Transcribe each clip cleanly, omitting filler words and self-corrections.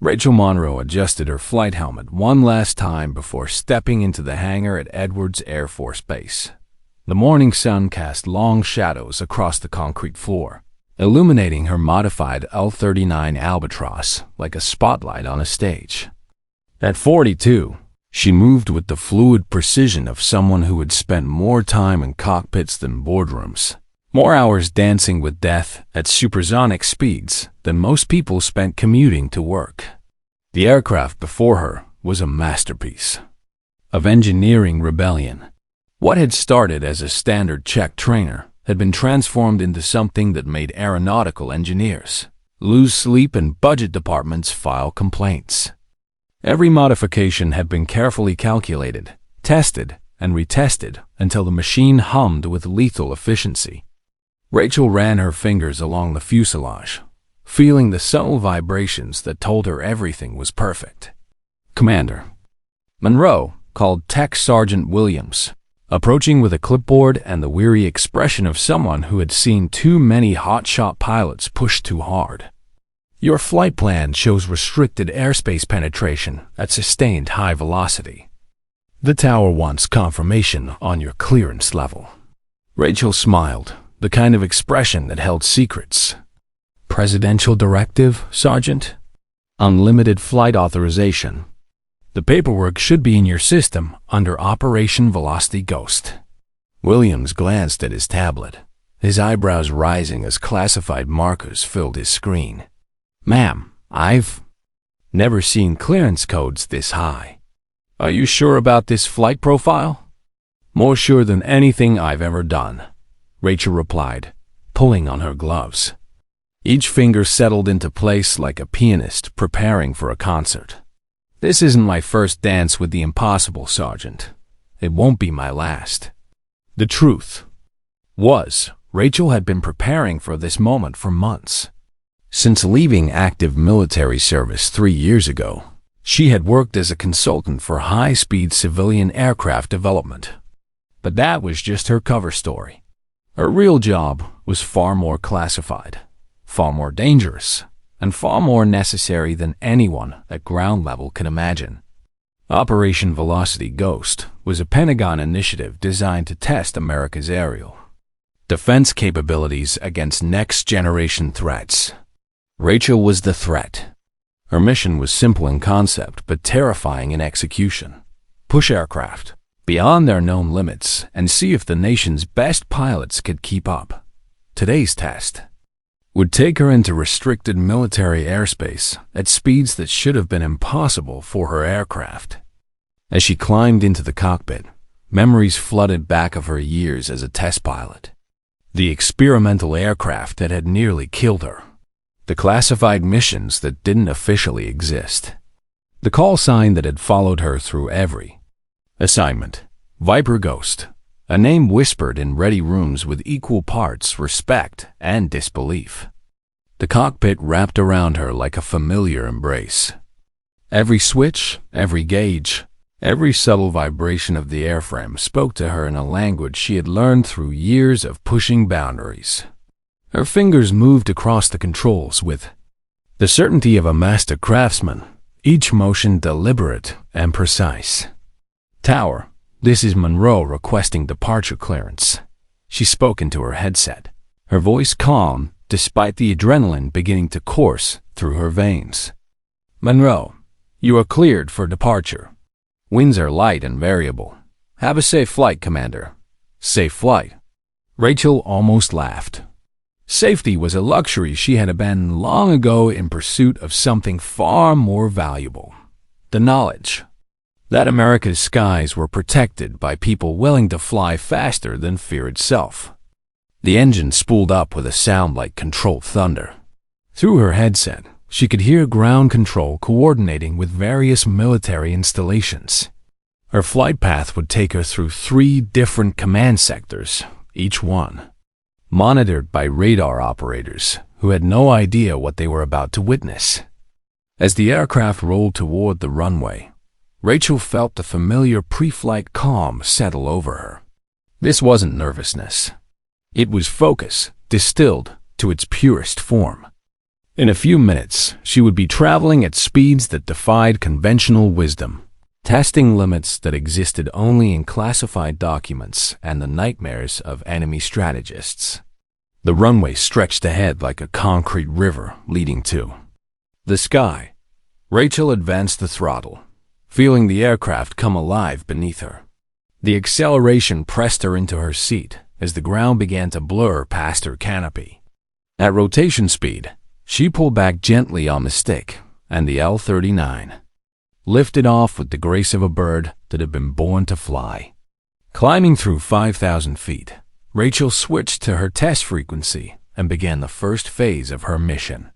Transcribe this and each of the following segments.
Rachel Monroe adjusted her flight helmet one last time before stepping into the hangar at Edwards Air Force Base. The morning sun cast long shadows across the concrete floor, illuminating her modified L-39 Albatross like a spotlight on a stage. At 42, she moved with the fluid precision of someone who had spent more time in cockpits than boardrooms, more hours dancing with death at supersonic speeds than most people spent commuting to work. The aircraft before her was a masterpiece of engineering rebellion. What had started as a standard Czech trainer had been transformed into something that made aeronautical engineers lose sleep and budget departments file complaints. Every modification had been carefully calculated, tested, and retested until the machine hummed with lethal efficiency. Rachel ran her fingers along the fuselage, feeling the subtle vibrations that told her everything was perfect. Commander Monroe called Tech Sergeant Williams, approaching with a clipboard and the weary expression of someone who had seen too many hotshot pilots push too hard. Your flight plan shows restricted airspace penetration at sustained high velocity. The tower wants confirmation on your clearance level. Rachel smiled, the kind of expression that held secrets. Presidential directive, Sergeant? Unlimited flight authorization. The paperwork should be in your system under Operation Velocity Ghost. Williams glanced at his tablet, his eyebrows rising as classified markers filled his screen. Ma'am, I've never seen clearance codes this high. Are you sure about this flight profile? More sure than anything I've ever done, Rachel replied, pulling on her gloves. Each finger settled into place like a pianist preparing for a concert. This isn't my first dance with the impossible, Sergeant. It won't be my last. The truth was, Rachel had been preparing for this moment for months. Since leaving active military service 3 years ago, she had worked as a consultant for high-speed civilian aircraft development. But that was just her cover story. Her real job was far more classified, far more dangerous, and far more necessary than anyone at ground level could imagine. Operation Velocity Ghost was a Pentagon initiative designed to test America's aerial defense capabilities against next-generation threats. Rachel was the threat. Her mission was simple in concept but terrifying in execution. Push aircraft beyond their known limits and see if the nation's best pilots could keep up. Today's test would take her into restricted military airspace at speeds that should have been impossible for her aircraft. As she climbed into the cockpit, memories flooded back of her years as a test pilot. The experimental aircraft that had nearly killed her. The classified missions that didn't officially exist. The call sign that had followed her through every assignment. Viper Ghost, a name whispered in ready rooms with equal parts respect and disbelief. The cockpit wrapped around her like a familiar embrace. Every switch, every gauge, every subtle vibration of the airframe spoke to her in a language she had learned through years of pushing boundaries. Her fingers moved across the controls with the certainty of a master craftsman, each motion deliberate and precise. Tower, this is Monroe requesting departure clearance. She spoke into her headset, her voice calm despite the adrenaline beginning to course through her veins. Monroe, you are cleared for departure. Winds are light and variable. Have a safe flight, Commander. Safe flight. Rachel almost laughed. Safety was a luxury she had abandoned long ago in pursuit of something far more valuable. The knowledge that America's skies were protected by people willing to fly faster than fear itself. The engine spooled up with a sound like controlled thunder. Through her headset, she could hear ground control coordinating with various military installations. Her flight path would take her through 3 different command sectors, each one monitored by radar operators who had no idea what they were about to witness. As the aircraft rolled toward the runway, Rachel felt the familiar pre-flight calm settle over her. This wasn't nervousness. It was focus, distilled to its purest form. In a few minutes, she would be traveling at speeds that defied conventional wisdom, testing limits that existed only in classified documents and the nightmares of enemy strategists. The runway stretched ahead like a concrete river leading to the sky. Rachel advanced the throttle, feeling the aircraft come alive beneath her. The acceleration pressed her into her seat as the ground began to blur past her canopy. At rotation speed, she pulled back gently on the stick, and the L-39 lifted off with the grace of a bird that had been born to fly. Climbing through 5,000 feet, Rachel switched to her test frequency and began the first phase of her mission.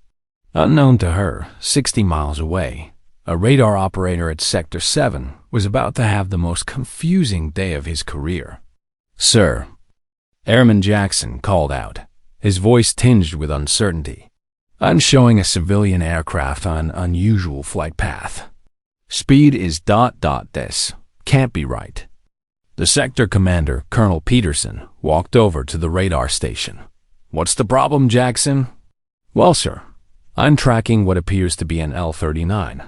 Unknown to her, 60 miles away, a radar operator at Sector 7 was about to have the most confusing day of his career. "Sir," Airman Jackson called out, his voice tinged with uncertainty, "I'm showing a civilian aircraft on an unusual flight path. Speed is ... this. Can't be right." The sector commander, Colonel Peterson, walked over to the radar station. "What's the problem, Jackson?" "Well, sir, I'm tracking what appears to be an L-39,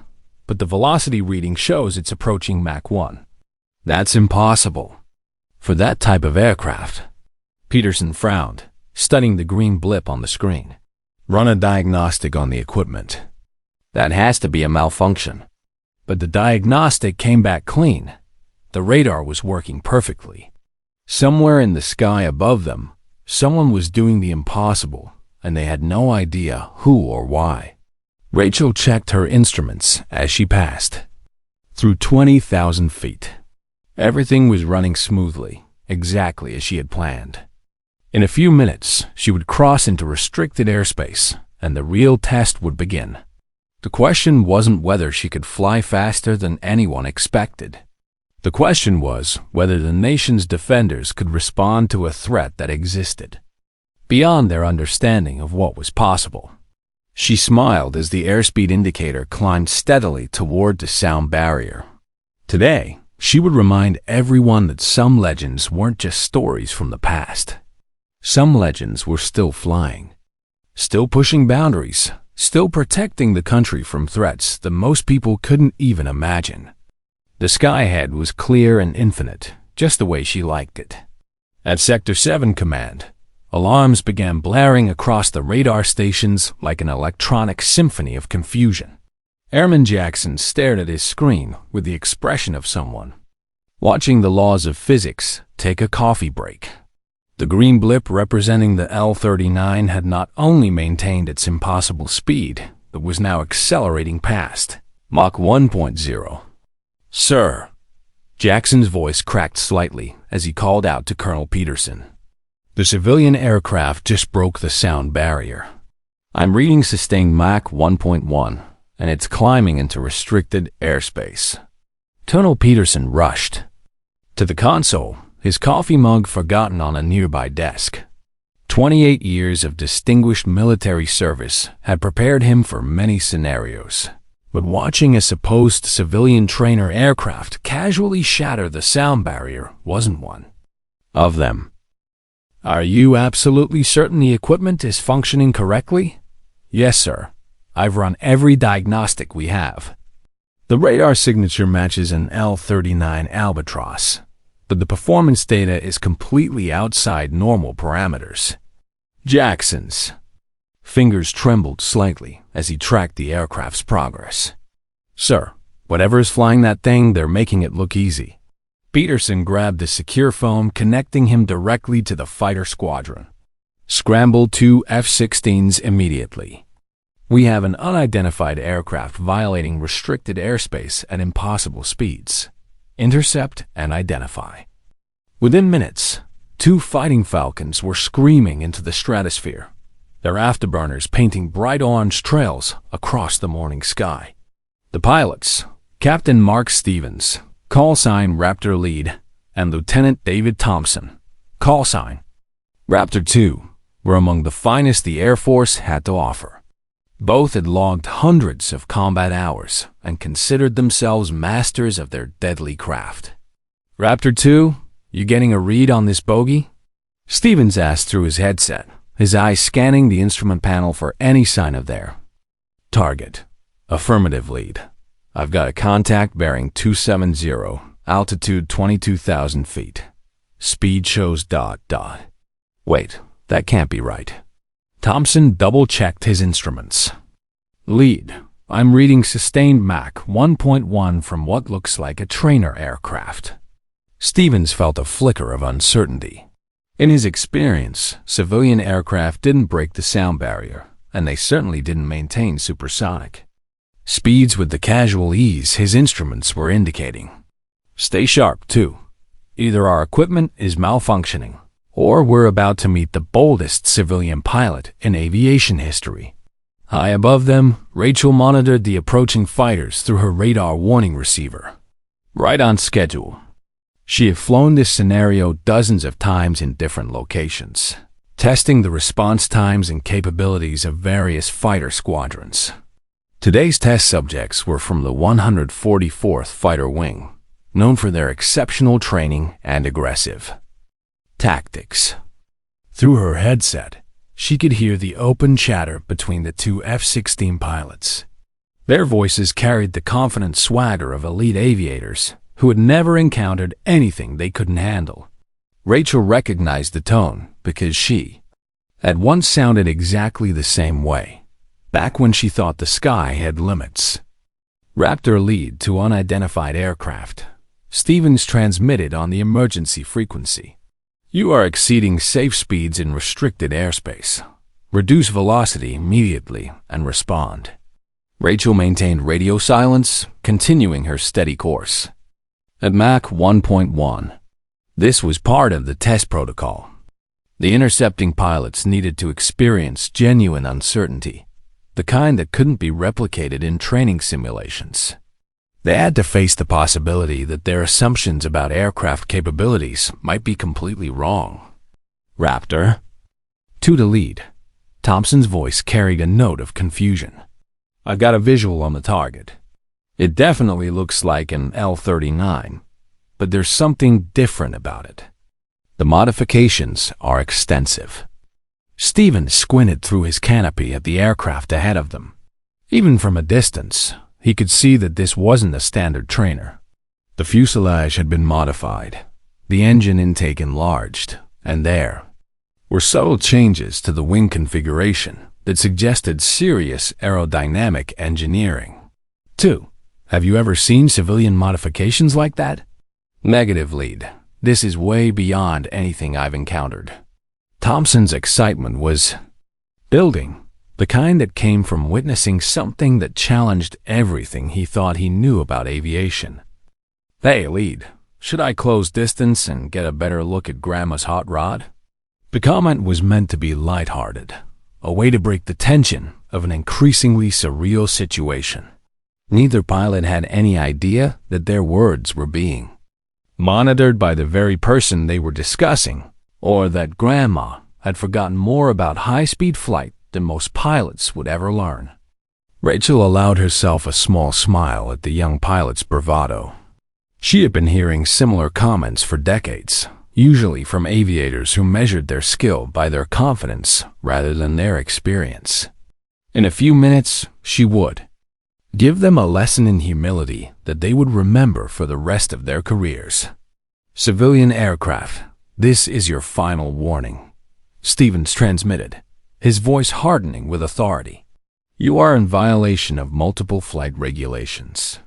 but the velocity reading shows it's approaching Mach 1. That's impossible for that type of aircraft." Peterson frowned, studying the green blip on the screen. "Run a diagnostic on the equipment." "That has to be a malfunction." But the diagnostic came back clean. The radar was working perfectly. Somewhere in the sky above them, someone was doing the impossible, and they had no idea who or why. Rachel checked her instruments as she passed. Through 20,000 feet, everything was running smoothly, exactly as she had planned. In a few minutes, she would cross into restricted airspace, and the real test would begin. The question wasn't whether she could fly faster than anyone expected. The question was whether the nation's defenders could respond to a threat that existed beyond their understanding of what was possible. She smiled as the airspeed indicator climbed steadily toward the sound barrier. Today, she would remind everyone that some legends weren't just stories from the past. Some legends were still flying, still pushing boundaries, still protecting the country from threats that most people couldn't even imagine. The sky ahead was clear and infinite, just the way she liked it. At Sector 7 Command, alarms began blaring across the radar stations like an electronic symphony of confusion. Airman Jackson stared at his screen with the expression of someone watching the laws of physics take a coffee break. The green blip representing the L-39 had not only maintained its impossible speed, but was now accelerating past Mach 1.0. "Sir," Jackson's voice cracked slightly as he called out to Colonel Peterson. "The civilian aircraft just broke the sound barrier. I'm reading sustained Mach 1.1, and it's climbing into restricted airspace." Colonel Peterson rushed to the console, his coffee mug forgotten on a nearby desk. 28 years of distinguished military service had prepared him for many scenarios. But watching a supposed civilian trainer aircraft casually shatter the sound barrier wasn't one of them. "Are you absolutely certain the equipment is functioning correctly?" "Yes, sir. I've run every diagnostic we have." The radar signature matches an L-39 Albatross, but the performance data is completely outside normal parameters. Jackson's fingers trembled slightly as he tracked the aircraft's progress. "Sir, whatever is flying that thing, they're making it look easy." Peterson grabbed the secure phone connecting him directly to the fighter squadron. "Scramble 2 F-16s immediately. We have an unidentified aircraft violating restricted airspace at impossible speeds. Intercept and identify." Within minutes, 2 fighting Falcons were screaming into the stratosphere, their afterburners painting bright orange trails across the morning sky. The pilots, Captain Mark Stevens, callsign Raptor Lead, and Lieutenant David Thompson, callsign Raptor 2, were among the finest the Air Force had to offer. Both had logged hundreds of combat hours and considered themselves masters of their deadly craft. "Raptor 2, you getting a read on this bogey?" Stevens asked through his headset, his eyes scanning the instrument panel for any sign of there Target. Affirmative lead. I've got a contact bearing 270, altitude 22,000 feet. Speed shows ... Wait, that can't be right. Thompson double-checked his instruments. Lead. I'm reading sustained Mach 1.1 from what looks like a trainer aircraft. Stevens felt a flicker of uncertainty. In his experience, civilian aircraft didn't break the sound barrier, and they certainly didn't maintain supersonic speeds with the casual ease his instruments were indicating. Stay sharp, too. Either our equipment is malfunctioning, or we're about to meet the boldest civilian pilot in aviation history. High above them, Rachel monitored the approaching fighters through her radar warning receiver. Right on schedule. She had flown this scenario dozens of times in different locations, testing the response times and capabilities of various fighter squadrons. Today's test subjects were from the 144th Fighter Wing, known for their exceptional training and aggressive tactics. Through her headset, she could hear the open chatter between the two F-16 pilots. Their voices carried the confident swagger of elite aviators who had never encountered anything they couldn't handle. Rachel recognized the tone because she had once sounded exactly the same way, back when she thought the sky had limits. Raptor lead to unidentified aircraft. Stevens transmitted on the emergency frequency. You are exceeding safe speeds in restricted airspace. Reduce velocity immediately and respond. Rachel maintained radio silence, continuing her steady course. At Mach 1.1, this was part of the test protocol. The intercepting pilots needed to experience genuine uncertainty, the kind that couldn't be replicated in training simulations. They had to face the possibility that their assumptions about aircraft capabilities might be completely wrong. Raptor. To the lead. Thompson's voice carried a note of confusion. I've got a visual on the target. It definitely looks like an L-39, but there's something different about it. The modifications are extensive. Stevens squinted through his canopy at the aircraft ahead of them. Even from a distance, he could see that this wasn't a standard trainer. The fuselage had been modified, the engine intake enlarged, and there were subtle changes to the wing configuration that suggested serious aerodynamic engineering. 2. Have you ever seen civilian modifications like that? Negative lead. This is way beyond anything I've encountered. Thompson's excitement was building, the kind that came from witnessing something that challenged everything he thought he knew about aviation. Hey, lead, should I close distance and get a better look at Grandma's hot rod? The comment was meant to be lighthearted, a way to break the tension of an increasingly surreal situation. Neither pilot had any idea that their words were being monitored by the very person they were discussing, or that Grandma had forgotten more about high-speed flight than most pilots would ever learn. Rachel allowed herself a small smile at the young pilot's bravado. She had been hearing similar comments for decades, usually from aviators who measured their skill by their confidence rather than their experience. In a few minutes, she would give them a lesson in humility that they would remember for the rest of their careers. Civilian aircraft, this is your final warning. Stevens transmitted, his voice hardening with authority. You are in violation of multiple flight regulations.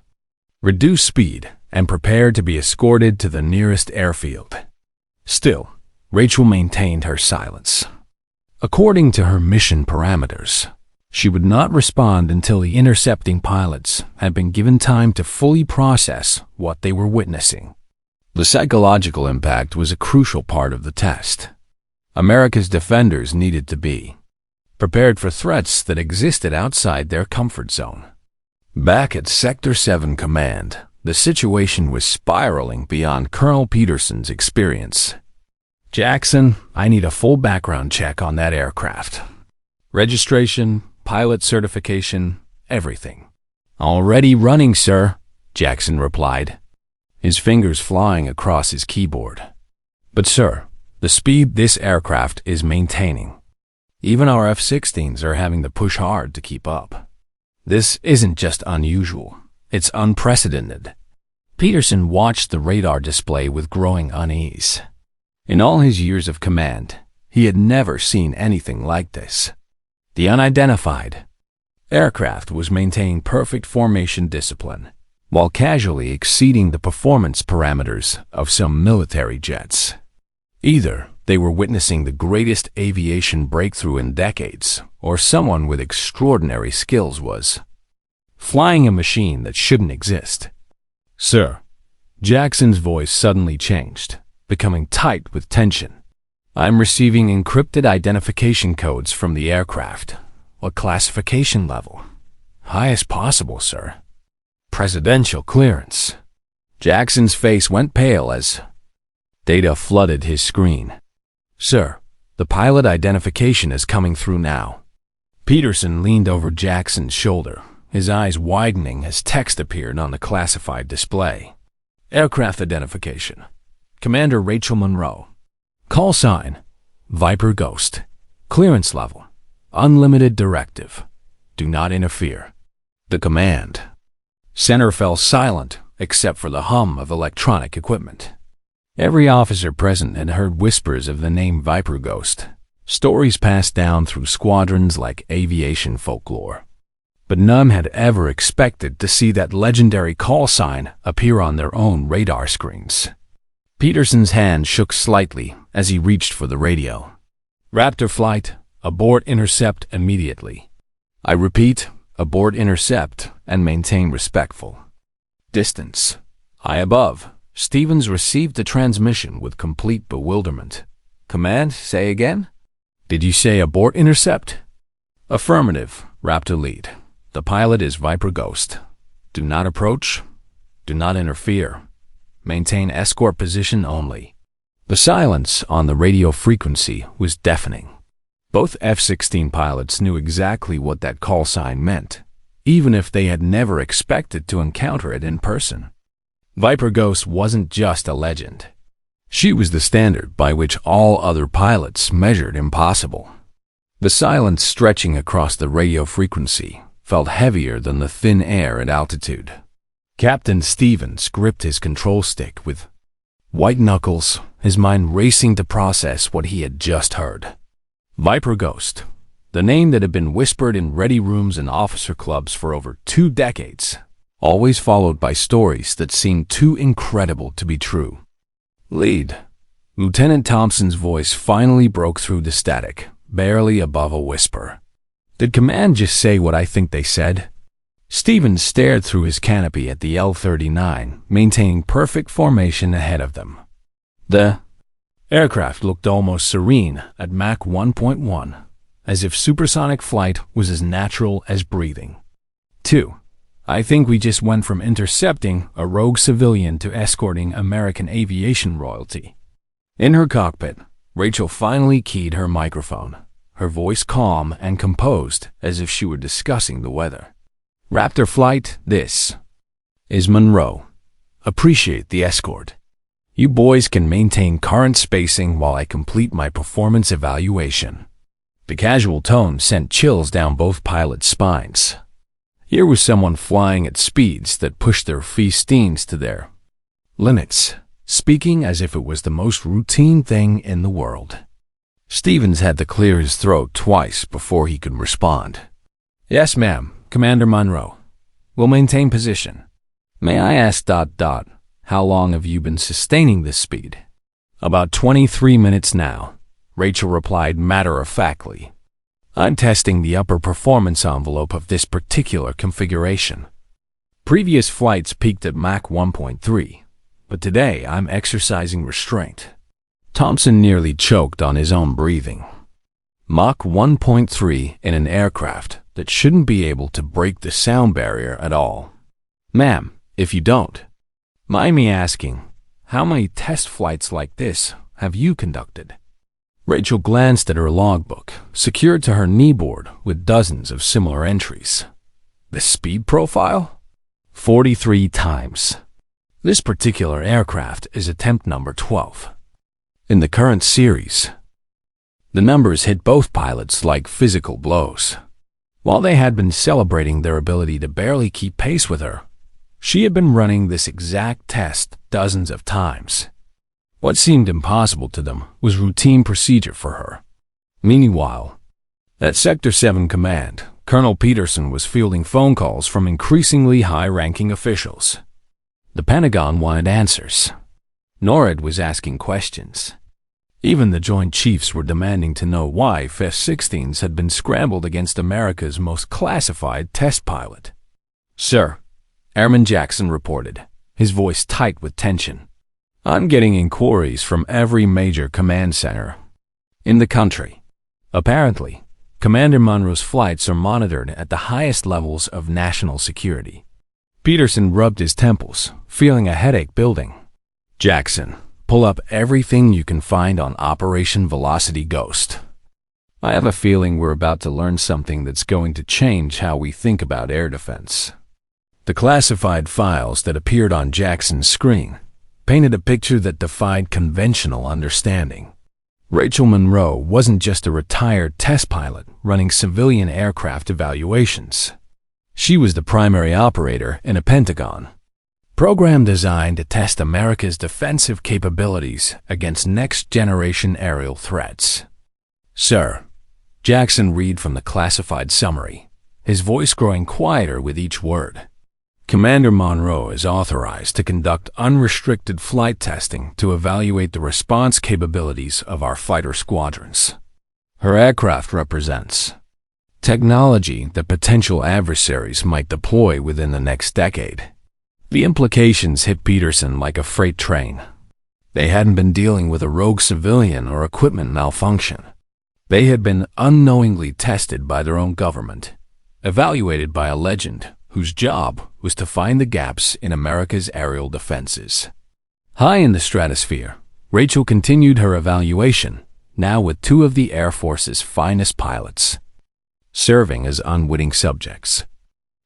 Reduce speed and prepare to be escorted to the nearest airfield. Still, Rachel maintained her silence. According to her mission parameters, she would not respond until the intercepting pilots had been given time to fully process what they were witnessing. The psychological impact was a crucial part of the test. America's defenders needed to be prepared for threats that existed outside their comfort zone. Back at Sector 7 Command, the situation was spiraling beyond Colonel Peterson's experience. Jackson, I need a full background check on that aircraft. Registration, pilot certification, everything. Already running, sir, Jackson replied, his fingers flying across his keyboard. But sir, the speed this aircraft is maintaining. Even our F-16s are having to push hard to keep up. This isn't just unusual, it's unprecedented. Peterson watched the radar display with growing unease. In all his years of command, he had never seen anything like this. The unidentified aircraft was maintaining perfect formation discipline, while casually exceeding the performance parameters of some military jets. Either they were witnessing the greatest aviation breakthrough in decades, or someone with extraordinary skills was flying a machine that shouldn't exist. "Sir," Jackson's voice suddenly changed, becoming tight with tension. "I'm receiving encrypted identification codes from the aircraft. What classification level?" "Highest possible, sir." "Presidential clearance." Jackson's face went pale as data flooded his screen. "Sir, the pilot identification is coming through now." Peterson leaned over Jackson's shoulder, his eyes widening as text appeared on the classified display. "Aircraft identification. Commander Rachel Monroe. Call sign, Viper Ghost. Clearance level, unlimited directive. Do not interfere." The command center fell silent except for the hum of electronic equipment. Every officer present had heard whispers of the name Viper Ghost, stories passed down through squadrons like aviation folklore. But none had ever expected to see that legendary call sign appear on their own radar screens. Peterson's hand shook slightly as he reached for the radio. "Raptor flight, abort intercept immediately. I repeat, abort intercept and maintain respectful distance. High above." Stevens received the transmission with complete bewilderment. "Command, say again?" "Did you say abort intercept?" "Affirmative, Raptor lead. The pilot is Viper Ghost. Do not approach. Do not interfere. Maintain escort position only." The silence on the radio frequency was deafening. Both F-16 pilots knew exactly what that call sign meant, even if they had never expected to encounter it in person. Viper Ghost wasn't just a legend. She was the standard by which all other pilots measured impossible. The silence stretching across the radio frequency felt heavier than the thin air at altitude. Captain Stevens gripped his control stick with white knuckles, his mind racing to process what he had just heard. Viper Ghost, the name that had been whispered in ready rooms and officer clubs for over 2 decades, always followed by stories that seemed too incredible to be true. "Lead." Lieutenant Thompson's voice finally broke through the static, barely above a whisper. "Did command just say what I think they said?" Stevens stared through his canopy at the L-39, maintaining perfect formation ahead of them. The aircraft looked almost serene at Mach 1.1, as if supersonic flight was as natural as breathing. 2. I think we just went from intercepting a rogue civilian to escorting American aviation royalty. In her cockpit, Rachel finally keyed her microphone, her voice calm and composed as if she were discussing the weather. "Raptor flight, this is Monroe. Appreciate the escort. You boys can maintain current spacing while I complete my performance evaluation." The casual tone sent chills down both pilots' spines. Here was someone flying at speeds that pushed their feastines to their limits, speaking as if it was the most routine thing in the world. Stevens had to clear his throat twice before he could respond. "Yes, ma'am, Commander Monroe. We'll maintain position. May I ask ... how long have you been sustaining this speed?" "About 23 minutes now," Rachel replied matter-of-factly. "I'm testing the upper performance envelope of this particular configuration. Previous flights peaked at Mach 1.3, but today I'm exercising restraint." Thompson nearly choked on his own breathing. Mach 1.3 in an aircraft that shouldn't be able to break the sound barrier at all. "Ma'am, if you don't mind me asking, how many test flights like this have you conducted?" Rachel glanced at her logbook, secured to her kneeboard with dozens of similar entries. "The speed profile? 43 times. This particular aircraft is attempt number 12. In the current series." The numbers hit both pilots like physical blows. While they had been celebrating their ability to barely keep pace with her, she had been running this exact test dozens of times. What seemed impossible to them was routine procedure for her. Meanwhile, at Sector 7 Command, Colonel Peterson was fielding phone calls from increasingly high-ranking officials. The Pentagon wanted answers. NORAD was asking questions. Even the Joint Chiefs were demanding to know why F-16s had been scrambled against America's most classified test pilot. "Sir," Airman Jackson reported, his voice tight with tension, "I'm getting inquiries from every major command center in the country. Apparently, Commander Munro's flights are monitored at the highest levels of national security." Peterson rubbed his temples, feeling a headache building. "Jackson, pull up everything you can find on Operation Velocity Ghost. I have a feeling we're about to learn something that's going to change how we think about air defense." The classified files that appeared on Jackson's screen painted a picture that defied conventional understanding. Rachel Monroe wasn't just a retired test pilot running civilian aircraft evaluations. She was the primary operator in a Pentagon program designed to test America's defensive capabilities against next-generation aerial threats. "Sir," Jackson read from the classified summary, his voice growing quieter with each word, "Commander Monroe is authorized to conduct unrestricted flight testing to evaluate the response capabilities of our fighter squadrons. Her aircraft represents technology that potential adversaries might deploy within the next decade." The implications hit Peterson like a freight train. They hadn't been dealing with a rogue civilian or equipment malfunction. They had been unknowingly tested by their own government, evaluated by a legend whose job was to find the gaps in America's aerial defenses. High in the stratosphere, Rachel continued her evaluation, now with two of the Air Force's finest pilots, serving as unwitting subjects.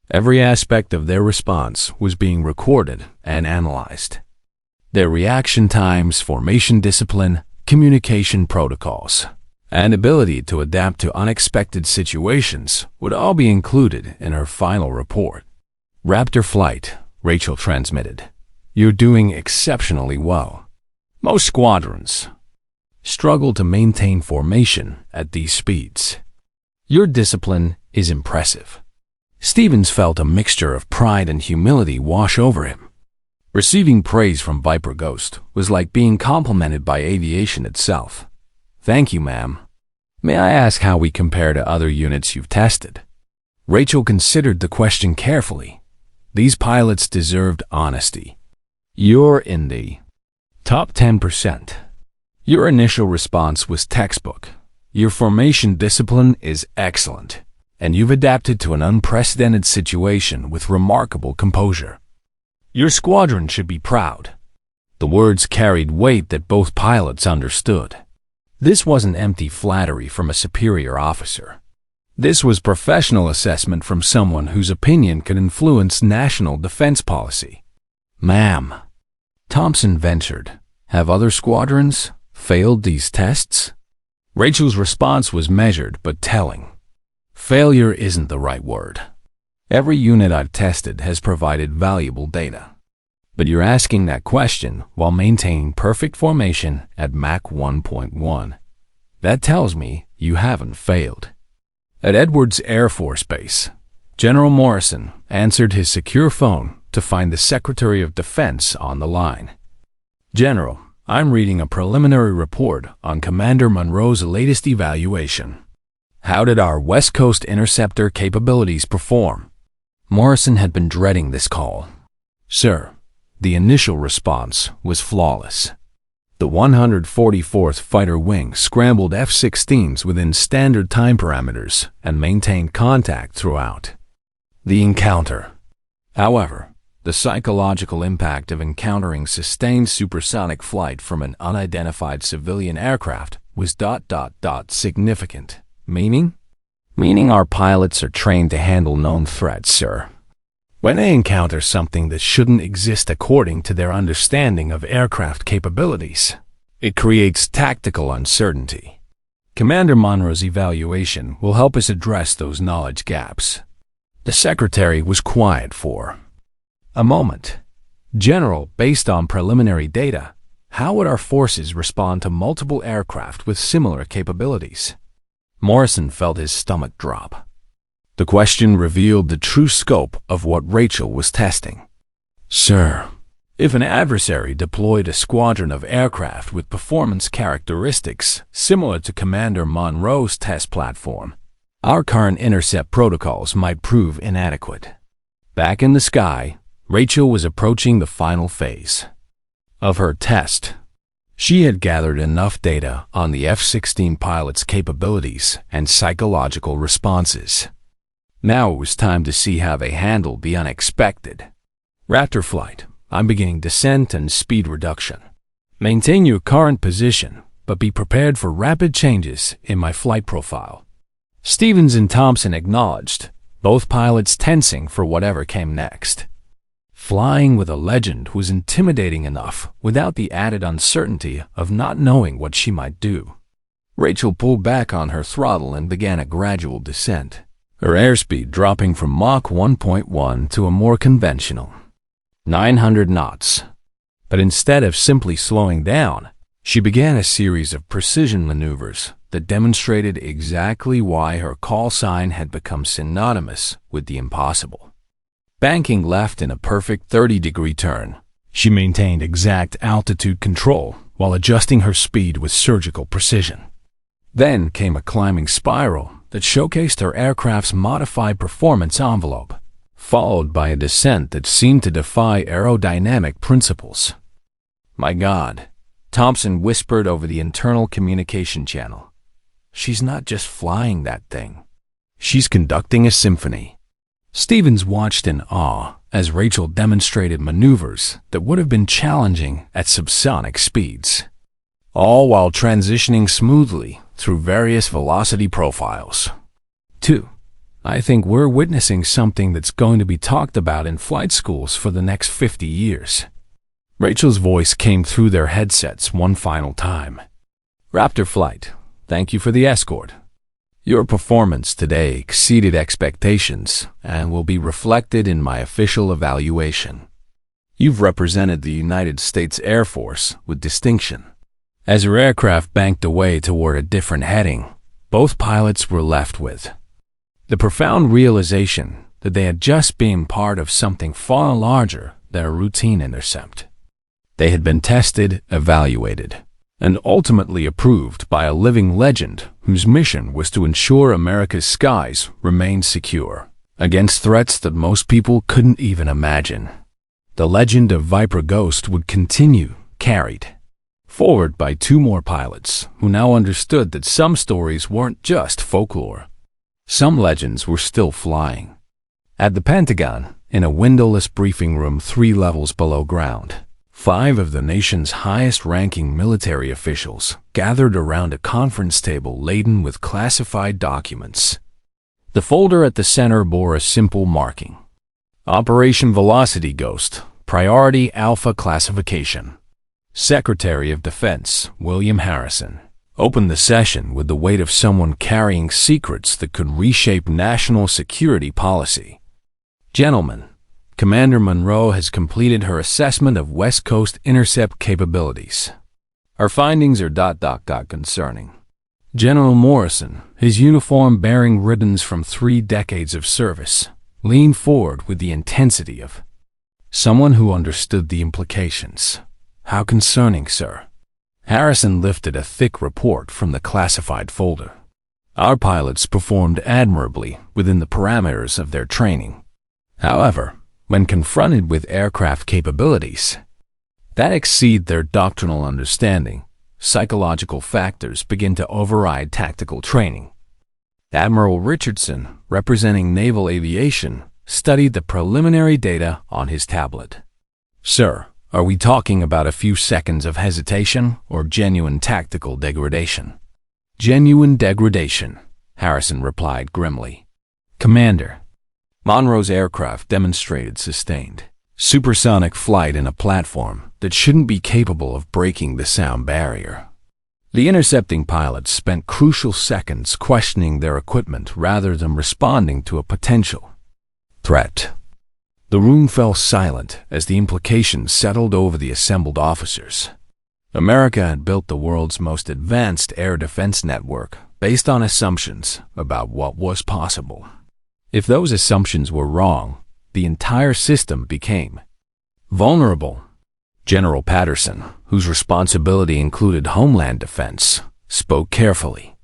Every aspect of their response was being recorded and analyzed. Their reaction times, formation discipline, communication protocols, and ability to adapt to unexpected situations would all be included in her final report. "Raptor flight," Rachel transmitted. "You're doing exceptionally well. Most squadrons struggle to maintain formation at these speeds. Your discipline is impressive." Stevens felt a mixture of pride and humility wash over him. Receiving praise from Viper Ghost was like being complimented by aviation itself. "Thank you, ma'am. May I ask how we compare to other units you've tested?" Rachel considered the question carefully. These pilots deserved honesty. "You're in the top 10%. Your initial response was textbook. Your formation discipline is excellent, and you've adapted to an unprecedented situation with remarkable composure. Your squadron should be proud." The words carried weight that both pilots understood. This wasn't empty flattery from a superior officer. This was professional assessment from someone whose opinion could influence national defense policy. "Ma'am," Thompson ventured, "have other squadrons failed these tests?" Rachel's response was measured but telling. "Failure isn't the right word. Every unit I've tested has provided valuable data. But you're asking that question while maintaining perfect formation at Mach 1.1. That tells me you haven't failed." At Edwards Air Force Base, General Morrison answered his secure phone to find the Secretary of Defense on the line. "General, I'm reading a preliminary report on Commander Monroe's latest evaluation. How did our West Coast interceptor capabilities perform?" Morrison had been dreading this call. "Sir, the initial response was flawless. The 144th Fighter Wing scrambled F-16s within standard time parameters and maintained contact throughout the encounter. However, the psychological impact of encountering sustained supersonic flight from an unidentified civilian aircraft was ... significant. Meaning? Meaning our pilots are trained to handle known threats, sir. When they encounter something that shouldn't exist according to their understanding of aircraft capabilities, it creates tactical uncertainty. Commander Monroe's evaluation will help us address those knowledge gaps." The secretary was quiet for a moment. "General, based on preliminary data, how would our forces respond to multiple aircraft with similar capabilities?" Morrison felt his stomach drop. The question revealed the true scope of what Rachel was testing. "Sir, if an adversary deployed a squadron of aircraft with performance characteristics similar to Commander Monroe's test platform, our current intercept protocols might prove inadequate." Back in the sky, Rachel was approaching the final phase of her test. She had gathered enough data on the F-16 pilot's capabilities and psychological responses. Now it was time to see how they handled the unexpected. "Raptor flight, I'm beginning descent and speed reduction. Maintain your current position, but be prepared for rapid changes in my flight profile." Stevens and Thompson acknowledged, both pilots tensing for whatever came next. Flying with a legend was intimidating enough without the added uncertainty of not knowing what she might do. Rachel pulled back on her throttle and began a gradual descent, her airspeed dropping from Mach 1.1 to a more conventional 900 knots. But instead of simply slowing down, she began a series of precision maneuvers that demonstrated exactly why her call sign had become synonymous with the impossible. Banking left in a perfect 30-degree turn, she maintained exact altitude control while adjusting her speed with surgical precision. Then came a climbing spiral that showcased her aircraft's modified performance envelope, followed by a descent that seemed to defy aerodynamic principles. "My God," Thompson whispered over the internal communication channel. "She's not just flying that thing. She's conducting a symphony." Stevens watched in awe as Rachel demonstrated maneuvers that would have been challenging at subsonic speeds, all while transitioning smoothly through various velocity profiles. 2. I think we're witnessing something that's going to be talked about in flight schools for the next 50 years. Rachel's voice came through their headsets one final time. "Raptor flight, thank you for the escort. Your performance today exceeded expectations and will be reflected in my official evaluation. You've represented the United States Air Force with distinction." As her aircraft banked away toward a different heading, both pilots were left with the profound realization that they had just been part of something far larger than a routine intercept. They had been tested, evaluated, and ultimately approved by a living legend whose mission was to ensure America's skies remained secure against threats that most people couldn't even imagine. The legend of Viper Ghost would continue, carried forward by two more pilots who now understood that some stories weren't just folklore. Some legends were still flying. At the Pentagon, in a windowless briefing room 3 levels below ground, 5 of the nation's highest-ranking military officials gathered around a conference table laden with classified documents. The folder at the center bore a simple marking: Operation Velocity Ghost, Priority Alpha Classification. Secretary of Defense William Harrison opened the session with the weight of someone carrying secrets that could reshape national security policy. "Gentlemen, Commander Monroe has completed her assessment of West Coast intercept capabilities. Our findings are ... concerning." General Morrison, his uniform bearing ribbons from 3 decades of service, leaned forward with the intensity of someone who understood the implications. "How concerning, sir?" Harrison lifted a thick report from the classified folder. "Our pilots performed admirably within the parameters of their training. However, when confronted with aircraft capabilities that exceed their doctrinal understanding, psychological factors begin to override tactical training." Admiral Richardson, representing naval aviation, studied the preliminary data on his tablet. "Sir, are we talking about a few seconds of hesitation or genuine tactical degradation?" "Genuine degradation," Harrison replied grimly. "Commander, Monroe's aircraft demonstrated sustained supersonic flight in a platform that shouldn't be capable of breaking the sound barrier. The intercepting pilots spent crucial seconds questioning their equipment rather than responding to a potential threat. The room fell silent as the implications settled over the assembled officers. America had built the world's most advanced air defense network based on assumptions about what was possible. If those assumptions were wrong, the entire system became vulnerable. General Patterson, whose responsibility included homeland defense, spoke carefully.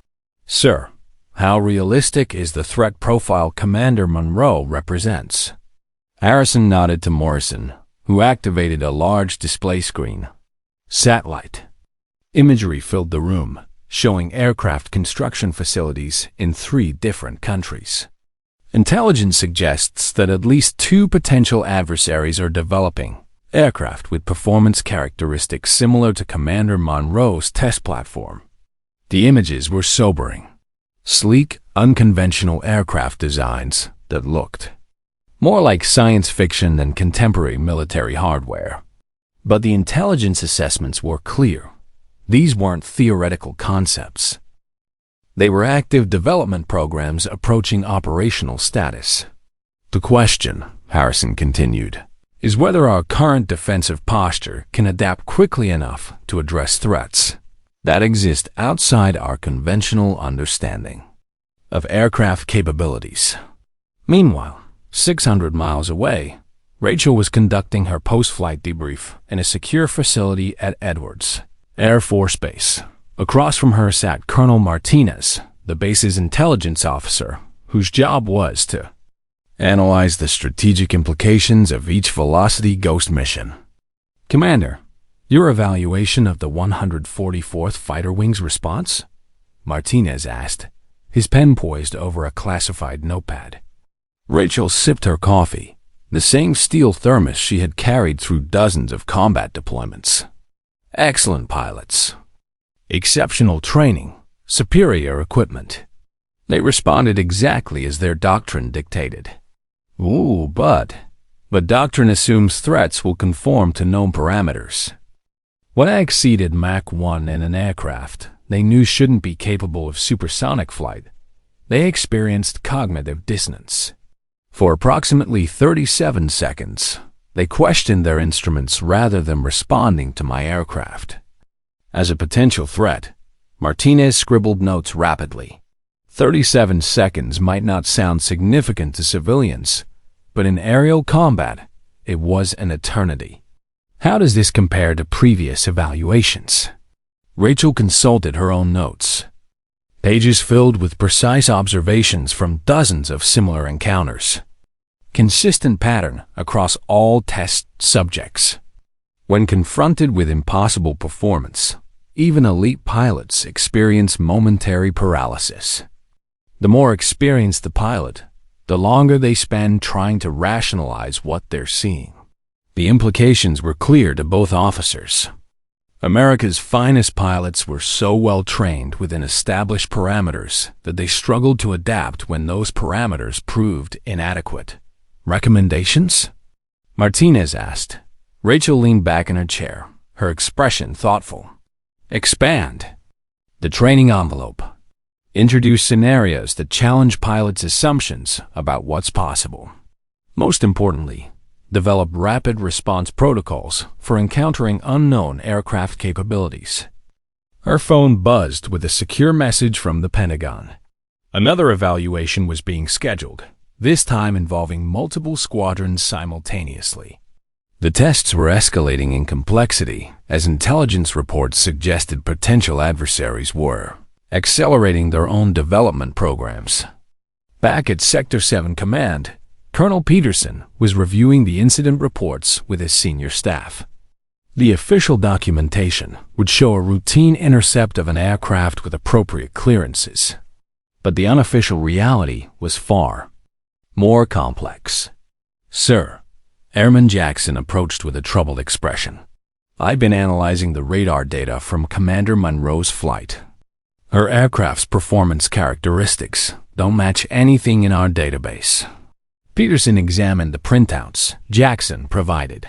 "Sir, how realistic is the threat profile Commander Monroe represents?" Harrison nodded to Morrison, who activated a large display screen. Satellite imagery filled the room, showing aircraft construction facilities in 3 different countries. Intelligence suggests that at least 2 potential adversaries are developing aircraft with performance characteristics similar to Commander Monroe's test platform. The images were sobering. Sleek, unconventional aircraft designs that looked more like science fiction than contemporary military hardware. But the intelligence assessments were clear. These weren't theoretical concepts. They were active development programs approaching operational status. "The question," Harrison continued, "is whether our current defensive posture can adapt quickly enough to address threats that exist outside our conventional understanding of aircraft capabilities." Meanwhile, 600 miles away, Rachel was conducting her post-flight debrief in a secure facility at Edwards Air Force Base. Across from her sat Colonel Martinez, the base's intelligence officer, whose job was to analyze the strategic implications of each Velocity Ghost mission. "Commander, your evaluation of the 144th Fighter Wing's response?" Martinez asked, his pen poised over a classified notepad. Rachel sipped her coffee, the same steel thermos she had carried through dozens of combat deployments. "Excellent pilots. Exceptional training, superior equipment. They responded exactly as their doctrine dictated." "Ooh, but doctrine assumes threats will conform to known parameters. When I exceeded Mach 1 in an aircraft they knew shouldn't be capable of supersonic flight, they experienced cognitive dissonance. For approximately 37 seconds, they questioned their instruments rather than responding to my aircraft. As a potential threat, Martinez scribbled notes rapidly. 37 seconds might not sound significant to civilians, but in aerial combat, it was an eternity. How does this compare to previous evaluations? Rachel consulted her own notes. Pages filled with precise observations from dozens of similar encounters. Consistent pattern across all test subjects. When confronted with impossible performance, even elite pilots experience momentary paralysis. The more experienced the pilot, the longer they spend trying to rationalize what they're seeing. The implications were clear to both officers. America's finest pilots were so well trained within established parameters that they struggled to adapt when those parameters proved inadequate. "Recommendations?" Martinez asked. Rachel leaned back in her chair, her expression thoughtful. "Expand the training envelope. Introduce scenarios that challenge pilots' assumptions about what's possible. Most importantly, develop rapid response protocols for encountering unknown aircraft capabilities." Her phone buzzed with a secure message from the Pentagon. Another evaluation was being scheduled, this time involving multiple squadrons simultaneously. The tests were escalating in complexity as intelligence reports suggested potential adversaries were accelerating their own development programs. Back at Sector 7 Command, Colonel Peterson was reviewing the incident reports with his senior staff. The official documentation would show a routine intercept of an aircraft with appropriate clearances. But the unofficial reality was far more complex. "Sir," Airman Jackson approached with a troubled expression, "I've been analyzing the radar data from Commander Monroe's flight. Her aircraft's performance characteristics don't match anything in our database." Peterson examined the printouts Jackson provided.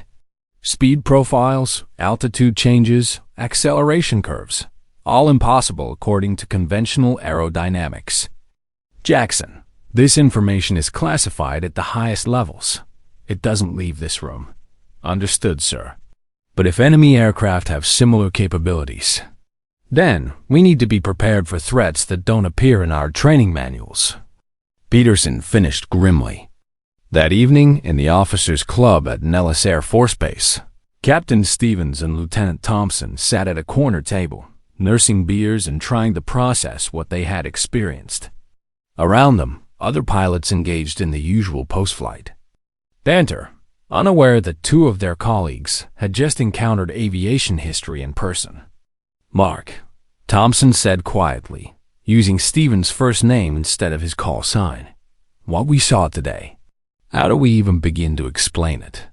Speed profiles, altitude changes, acceleration curves, all impossible according to conventional aerodynamics. Jackson, this information is classified at the highest levels. It doesn't leave this room. Understood, sir. But if enemy aircraft have similar capabilities, then we need to be prepared for threats that don't appear in our training manuals. Peterson finished grimly. That evening, in the officers' club at Nellis Air Force Base, Captain Stevens and Lieutenant Thompson sat at a corner table, nursing beers and trying to process what they had experienced. Around them, other pilots engaged in the usual post-flight banter, unaware that two of their colleagues had just encountered aviation history in person. "Mark," Thompson said quietly, using Stevens' first name instead of his call sign. "What we saw today, how do we even begin to explain it?"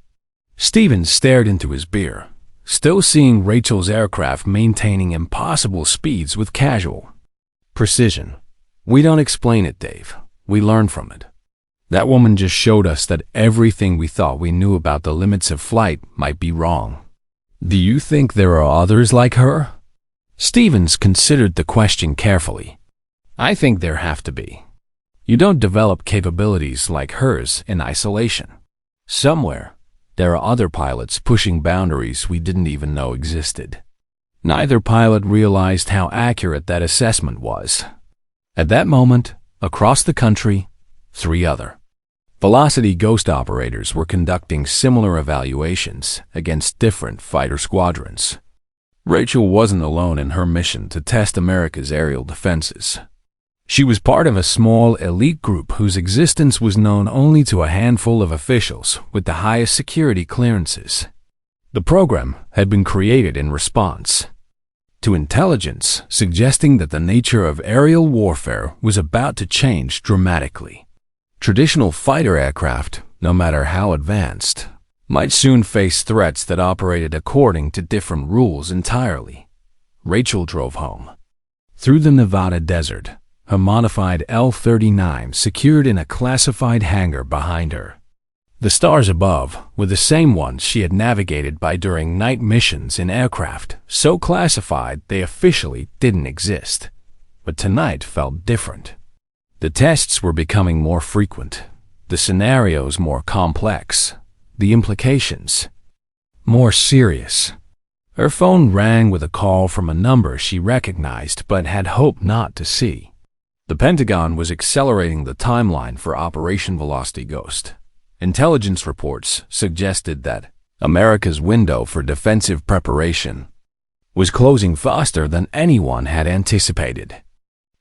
Stevens stared into his beer, still seeing Rachel's aircraft maintaining impossible speeds with casual precision. "We don't explain it, Dave. We learn from it. That woman just showed us that everything we thought we knew about the limits of flight might be wrong. Do you think there are others like her?" Stevens considered the question carefully. "I think there have to be. You don't develop capabilities like hers in isolation. Somewhere, there are other pilots pushing boundaries we didn't even know existed." Neither pilot realized how accurate that assessment was. At that moment, across the country, 3 other Velocity Ghost operators were conducting similar evaluations against different fighter squadrons. Rachel wasn't alone in her mission to test America's aerial defenses. She was part of a small elite group whose existence was known only to a handful of officials with the highest security clearances. The program had been created in response to intelligence suggesting that the nature of aerial warfare was about to change dramatically. Traditional fighter aircraft, no matter how advanced, might soon face threats that operated according to different rules entirely. Rachel drove home through the Nevada desert, her modified L-39 secured in a classified hangar behind her. The stars above were the same ones she had navigated by during night missions in aircraft so classified they officially didn't exist. But tonight felt different. The tests were becoming more frequent, the scenarios more complex, the implications more serious. Her phone rang with a call from a number she recognized but had hoped not to see. The Pentagon was accelerating the timeline for Operation Velocity Ghost. Intelligence reports suggested that America's window for defensive preparation was closing faster than anyone had anticipated.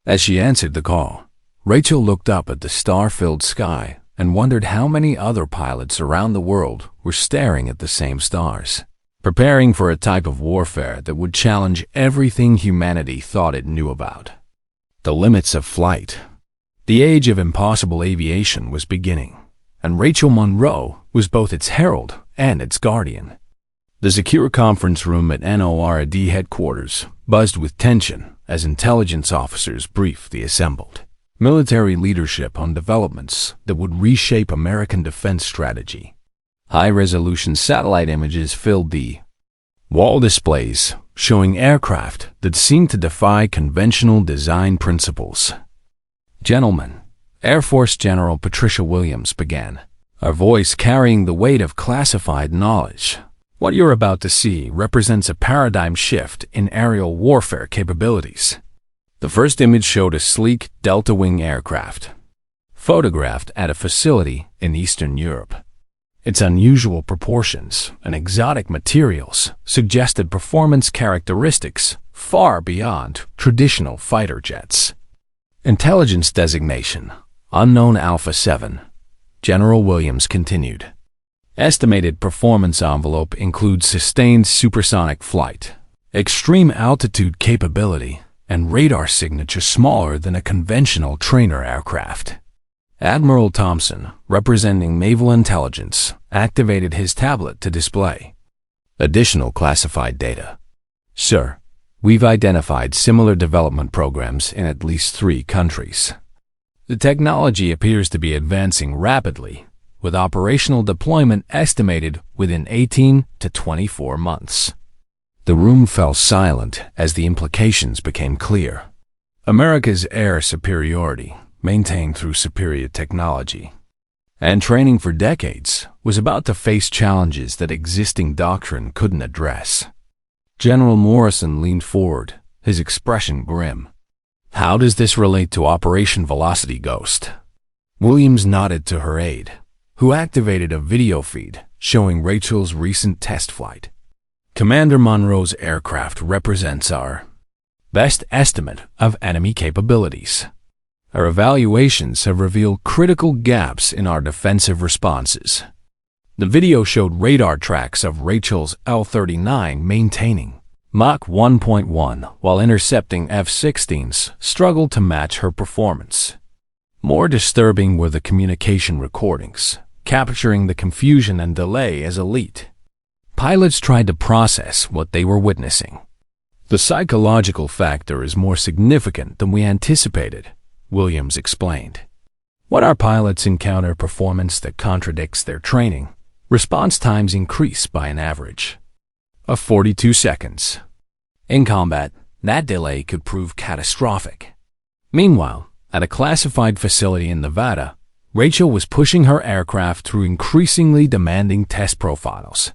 As she answered the call, Rachel looked up at the star-filled sky and wondered how many other pilots around the world were staring at the same stars, preparing for a type of warfare that would challenge everything humanity thought it knew about. The limits of flight. The age of impossible aviation was beginning, and Rachel Monroe was both its herald and its guardian. The secure conference room at NORAD headquarters buzzed with tension as intelligence officers briefed the assembled military leadership on developments that would reshape American defense strategy. High-resolution satellite images filled the wall displays, showing aircraft that seemed to defy conventional design principles. "Gentlemen," Air Force General Patricia Williams began, her voice carrying the weight of classified knowledge. "What you're about to see represents a paradigm shift in aerial warfare capabilities." The first image showed a sleek Delta Wing aircraft, photographed at a facility in Eastern Europe. Its unusual proportions and exotic materials suggested performance characteristics far beyond traditional fighter jets. Intelligence designation, Unknown Alpha 7, General Williams continued. Estimated performance envelope includes sustained supersonic flight, extreme altitude capability, and radar signature smaller than a conventional trainer aircraft. Admiral Thompson, representing Naval Intelligence, activated his tablet to display additional classified data. "Sir, we've identified similar development programs in at least 3 countries. The technology appears to be advancing rapidly, with operational deployment estimated within 18 to 24 months. The room fell silent as the implications became clear. America's air superiority, maintained through superior technology and training for decades, was about to face challenges that existing doctrine couldn't address. General Morrison leaned forward, his expression grim. "How does this relate to Operation Velocity Ghost?" Williams nodded to her aide, who activated a video feed showing Rachel's recent test flight. "Commander Monroe's aircraft represents our best estimate of enemy capabilities. Our evaluations have revealed critical gaps in our defensive responses." The video showed radar tracks of Rachel's L-39 maintaining Mach 1.1 while intercepting F-16s struggled to match her performance. More disturbing were the communication recordings, capturing the confusion and delay as elite. Pilots tried to process what they were witnessing. "The psychological factor is more significant than we anticipated," Williams explained. "When our pilots encounter performance that contradicts their training, response times increase by an average of 42 seconds. In combat, that delay could prove catastrophic." Meanwhile, at a classified facility in Nevada, Rachel was pushing her aircraft through increasingly demanding test profiles.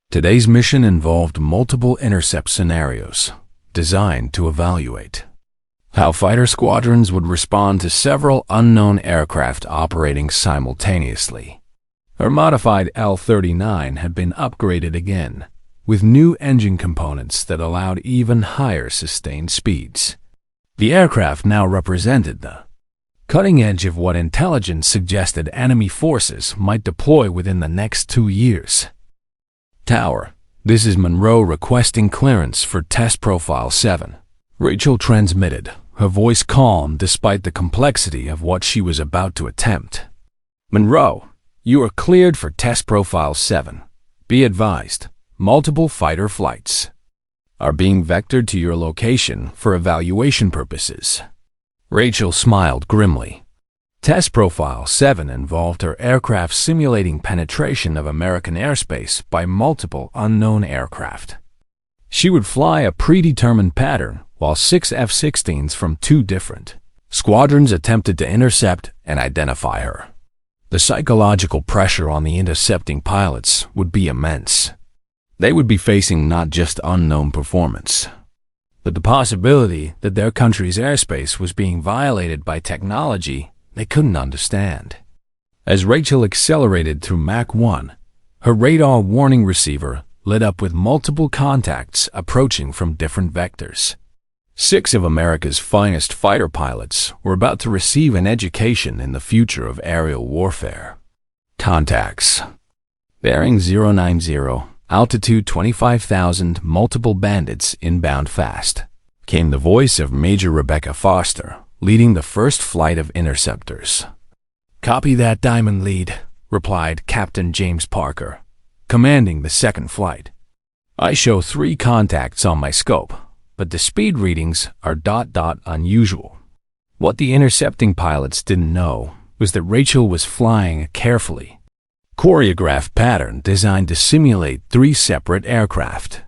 Today's mission involved multiple intercept scenarios designed to evaluate how fighter squadrons would respond to several unknown aircraft operating simultaneously. Her modified L-39 had been upgraded again, with new engine components that allowed even higher sustained speeds. The aircraft now represented the cutting edge of what intelligence suggested enemy forces might deploy within the next 2 years. "Tower, this is Monroe requesting clearance for Test Profile 7. Rachel transmitted, her voice calm despite the complexity of what she was about to attempt. "Monroe, you are cleared for Test Profile 7. Be advised, multiple fighter flights are being vectored to your location for evaluation purposes." Rachel smiled grimly. Test Profile 7 involved her aircraft simulating penetration of American airspace by multiple unknown aircraft. She would fly a predetermined pattern while 6 F-16s from 2 different squadrons attempted to intercept and identify her. The psychological pressure on the intercepting pilots would be immense. They would be facing not just unknown performance, but the possibility that their country's airspace was being violated by technology they couldn't understand. As Rachel accelerated through Mach 1, her radar warning receiver lit up with multiple contacts approaching from different vectors. 6 of America's finest fighter pilots were about to receive an education in the future of aerial warfare. Contacts. Bearing 090, altitude 25,000, multiple bandits inbound fast, came the voice of Major Rebecca Foster, leading the first flight of interceptors. "Copy that, Diamond Lead," replied Captain James Parker, commanding the second flight. "I show 3 contacts on my scope, but the speed readings are ... unusual." What the intercepting pilots didn't know was that Rachel was flying a carefully choreographed pattern designed to simulate 3 separate aircraft.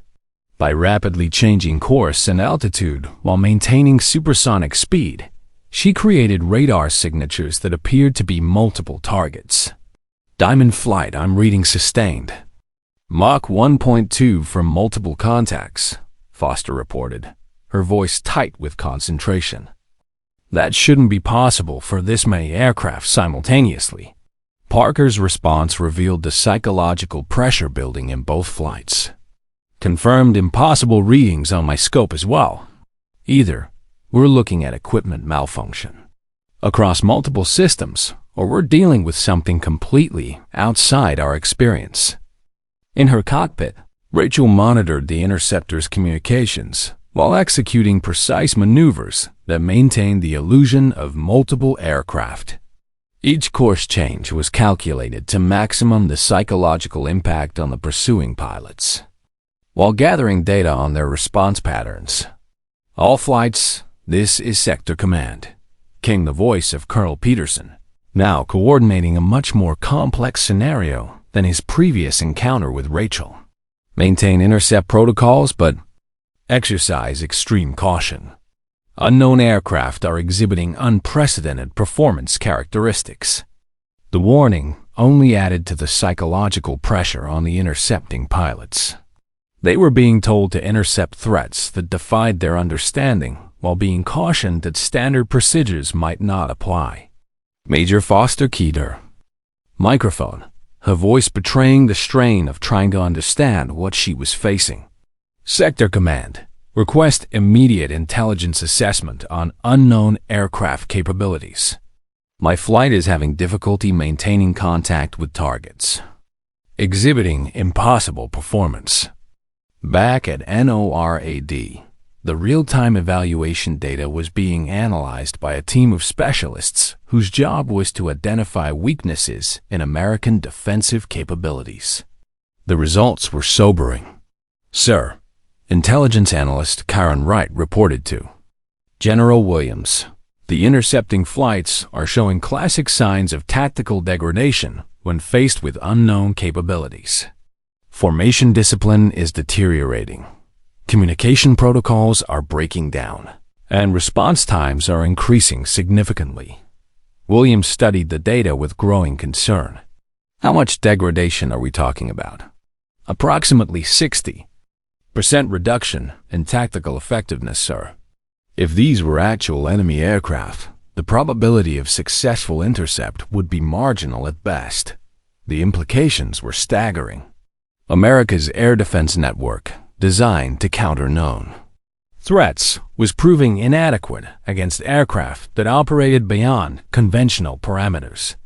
By rapidly changing course and altitude while maintaining supersonic speed, she created radar signatures that appeared to be multiple targets. "Diamond Flight, I'm reading sustained. Mach 1.2 from multiple contacts," Foster reported, her voice tight with concentration. "That shouldn't be possible for this many aircraft simultaneously." Parker's response revealed the psychological pressure building in both flights. "Confirmed impossible readings on my scope as well. Either we're looking at equipment malfunction across multiple systems, or we're dealing with something completely outside our experience." In her cockpit, Rachel monitored the interceptor's communications while executing precise maneuvers that maintained the illusion of multiple aircraft. Each course change was calculated to maximum the psychological impact on the pursuing pilots, while gathering data on their response patterns. "All flights, this is Sector Command," came the voice of Colonel Peterson, now coordinating a much more complex scenario than his previous encounter with Rachel. Maintain intercept protocols, but exercise extreme caution. Unknown aircraft are exhibiting unprecedented performance characteristics. The warning only added to the psychological pressure on the intercepting pilots. They were being told to intercept threats that defied their understanding, while being cautioned that standard procedures might not apply. Major Foster keyed her microphone, her voice betraying the strain of trying to understand what she was facing. Sector Command, request immediate intelligence assessment on unknown aircraft capabilities. My flight is having difficulty maintaining contact with targets, exhibiting impossible performance. Back at NORAD, the real-time evaluation data was being analyzed by a team of specialists whose job was to identify weaknesses in American defensive capabilities. The results were sobering. Sir, intelligence analyst Karen Wright reported to General Williams, the intercepting flights are showing classic signs of tactical degradation when faced with unknown capabilities. Formation discipline is deteriorating. Communication protocols are breaking down, and response times are increasing significantly. Williams studied the data with growing concern. How much degradation are we talking about? Approximately 60% reduction in tactical effectiveness, sir. If these were actual enemy aircraft, the probability of successful intercept would be marginal at best. The implications were staggering. America's air defense network, designed to counter known threats, was proving inadequate against aircraft that operated beyond conventional parameters.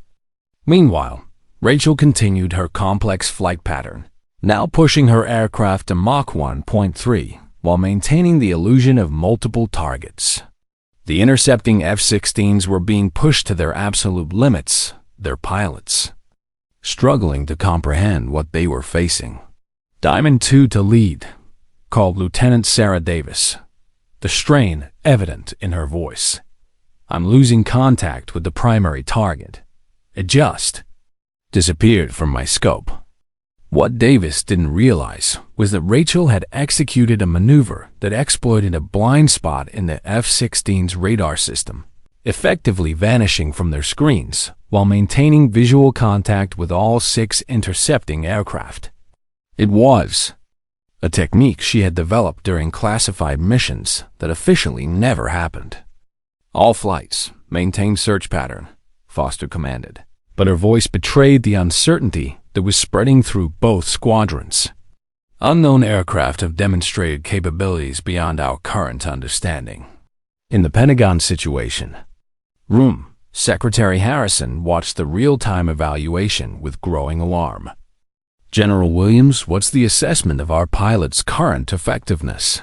Meanwhile, Rachel continued her complex flight pattern, now pushing her aircraft to Mach 1.3 while maintaining the illusion of multiple targets. The intercepting F-16s were being pushed to their absolute limits, their pilots struggling to comprehend what they were facing. Diamond 2 to lead, called Lieutenant Sarah Davis, the strain evident in her voice. I'm losing contact with the primary target. It just disappeared from my scope. What Davis didn't realize was that Rachel had executed a maneuver that exploited a blind spot in the F-16's radar system, effectively vanishing from their screens while maintaining visual contact with all 6 intercepting aircraft. It was a technique she had developed during classified missions that officially never happened. All flights maintain search pattern, Foster commanded, but her voice betrayed the uncertainty that was spreading through both squadrons. Unknown aircraft have demonstrated capabilities beyond our current understanding. In the Pentagon situation room, Secretary Harrison watched the real-time evaluation with growing alarm. General Williams, what's the assessment of our pilots' current effectiveness?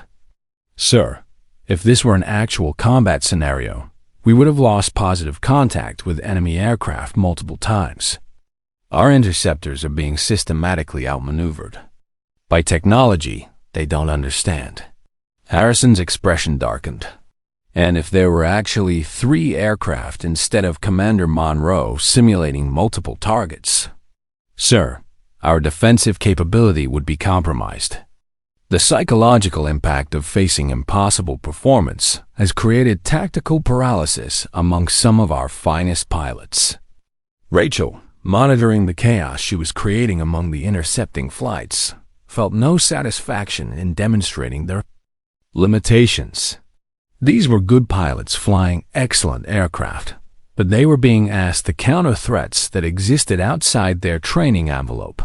Sir, if this were an actual combat scenario, we would have lost positive contact with enemy aircraft multiple times. Our interceptors are being systematically outmaneuvered by technology they don't understand. Harrison's expression darkened. And if there were actually 3 aircraft instead of Commander Monroe simulating multiple targets, sir, our defensive capability would be compromised. The psychological impact of facing impossible performance has created tactical paralysis among some of our finest pilots. Rachel, monitoring the chaos she was creating among the intercepting flights, felt no satisfaction in demonstrating their limitations. These were good pilots flying excellent aircraft, but they were being asked to counter threats that existed outside their training envelope.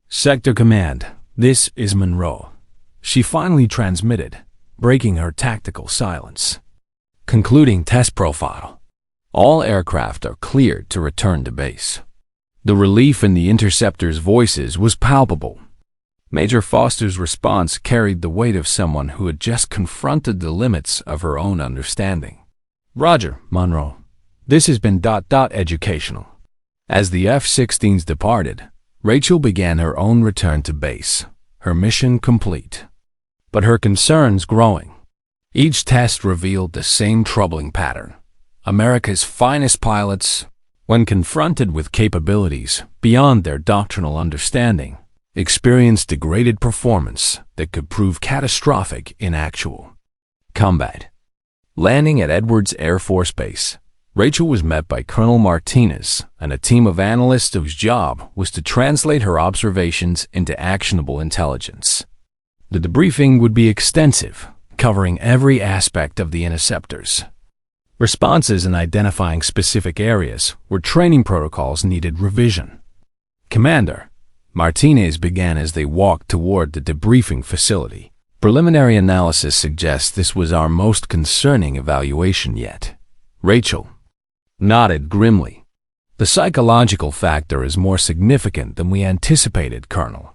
Sector Command, this is Monroe. She finally transmitted, breaking her tactical silence. Concluding test profile. All aircraft are cleared to return to base. The relief in the interceptors' voices was palpable. Major Foster's response carried the weight of someone who had just confronted the limits of her own understanding. Roger, Monroe. This has been educational. As the F-16s departed, Rachel began her own return to base, her mission complete. But her concerns growing. Each test revealed the same troubling pattern. America's finest pilots, when confronted with capabilities beyond their doctrinal understanding, experienced degraded performance that could prove catastrophic in actual combat. Landing at Edwards Air Force Base, Rachel was met by Colonel Martinez and a team of analysts whose job was to translate her observations into actionable intelligence. The debriefing would be extensive, covering every aspect of the interceptors. Responses and identifying specific areas where training protocols needed revision. Commander, Martinez began as they walked toward the debriefing facility. Preliminary analysis suggests this was our most concerning evaluation yet. Rachel nodded grimly. The psychological factor is more significant than we anticipated, Colonel.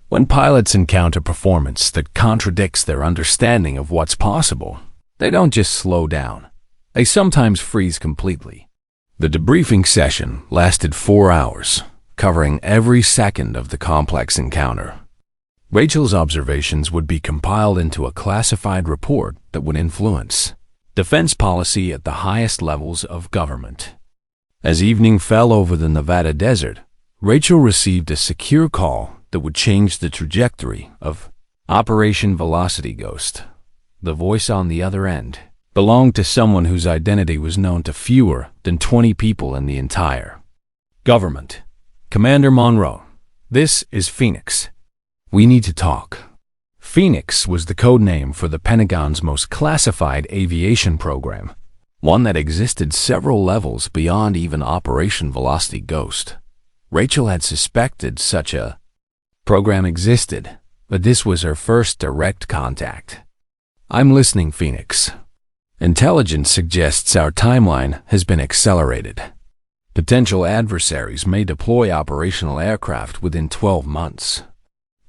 When pilots encounter performance that contradicts their understanding of what's possible, they don't just slow down. They sometimes freeze completely. The debriefing session lasted 4 hours, covering every second of the complex encounter. Rachel's observations would be compiled into a classified report that would influence defense policy at the highest levels of government. As evening fell over the Nevada desert, Rachel received a secure call that would change the trajectory of Operation Velocity Ghost. The voice on the other end belonged to someone whose identity was known to fewer than 20 people in the entire government. Commander Monroe, this is Phoenix. We need to talk. Phoenix was the code name for the Pentagon's most classified aviation program, one that existed several levels beyond even Operation Velocity Ghost. Rachel had suspected such a program existed, but this was her first direct contact. I'm listening, Phoenix. Intelligence suggests our timeline has been accelerated. Potential adversaries may deploy operational aircraft within 12 months.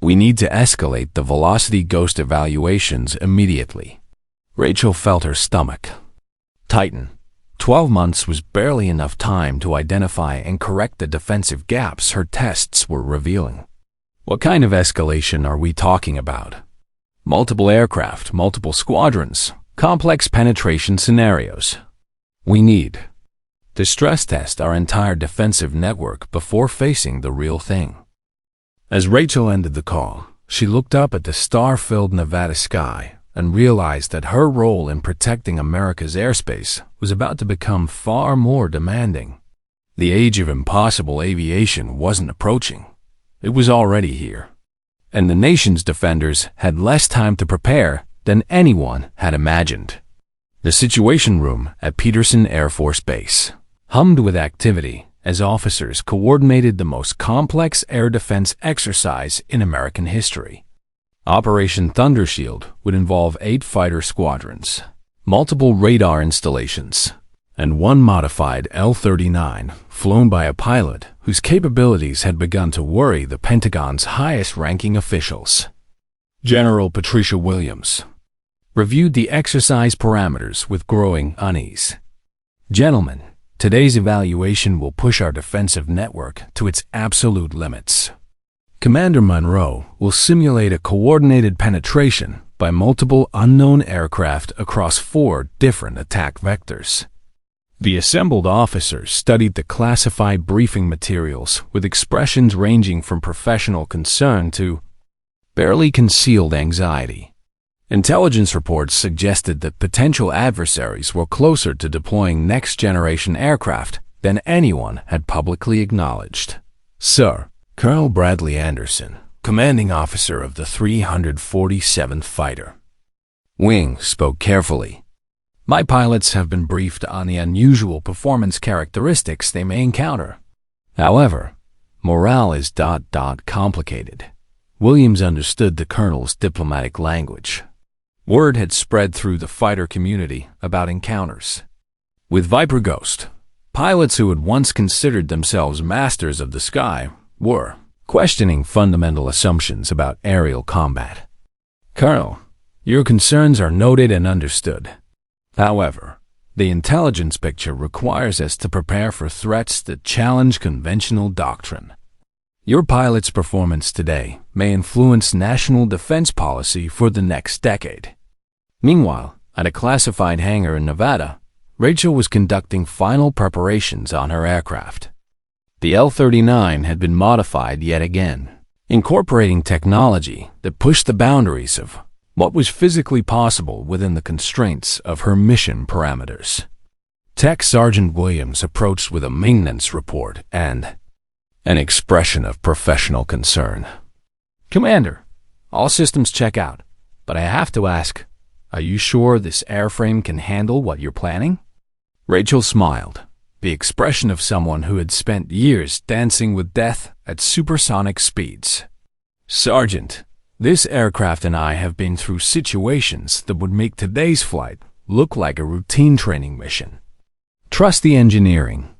We need to escalate the Velocity Ghost evaluations immediately. Rachel felt her stomach tighten. 12 months was barely enough time to identify and correct the defensive gaps her tests were revealing. What kind of escalation are we talking about? Multiple aircraft, multiple squadrons, complex penetration scenarios. We need to stress test our entire defensive network before facing the real thing. As Rachel ended the call, she looked up at the star-filled Nevada sky and realized that her role in protecting America's airspace was about to become far more demanding. The age of impossible aviation wasn't approaching. It was already here. And the nation's defenders had less time to prepare than anyone had imagined. The Situation Room at Peterson Air Force Base hummed with activity as officers coordinated the most complex air defense exercise in American history. Operation Thunder Shield would involve 8 fighter squadrons, multiple radar installations, and one modified L-39 flown by a pilot whose capabilities had begun to worry the Pentagon's highest-ranking officials. General Patricia Williams reviewed the exercise parameters with growing unease. Gentlemen, today's evaluation will push our defensive network to its absolute limits. Commander Monroe will simulate a coordinated penetration by multiple unknown aircraft across 4 different attack vectors. The assembled officers studied the classified briefing materials with expressions ranging from professional concern to barely concealed anxiety. Intelligence reports suggested that potential adversaries were closer to deploying next-generation aircraft than anyone had publicly acknowledged. Sir, Colonel Bradley Anderson, commanding officer of the 347th Fighter Wing, spoke carefully. My pilots have been briefed on the unusual performance characteristics they may encounter. However, morale is complicated. Williams understood the colonel's diplomatic language. Word had spread through the fighter community about encounters with Viper Ghost. Pilots who had once considered themselves masters of the sky were questioning fundamental assumptions about aerial combat. Colonel, your concerns are noted and understood. However, the intelligence picture requires us to prepare for threats that challenge conventional doctrine. Your pilot's performance today may influence national defense policy for the next decade. Meanwhile, at a classified hangar in Nevada, Rachel was conducting final preparations on her aircraft. The L-39 had been modified yet again. incorporating technology that pushed the boundaries of what was physically possible within the constraints of her mission parameters. Tech Sergeant Williams approached with a maintenance report and an expression of professional concern. "Commander, all systems check out, but I have to ask, are you sure this airframe can handle what you're planning?" Rachel smiled, the expression of someone who had spent years dancing with death at supersonic speeds. "Sergeant, this aircraft and I have been through situations that would make today's flight look like a routine training mission. Trust the engineering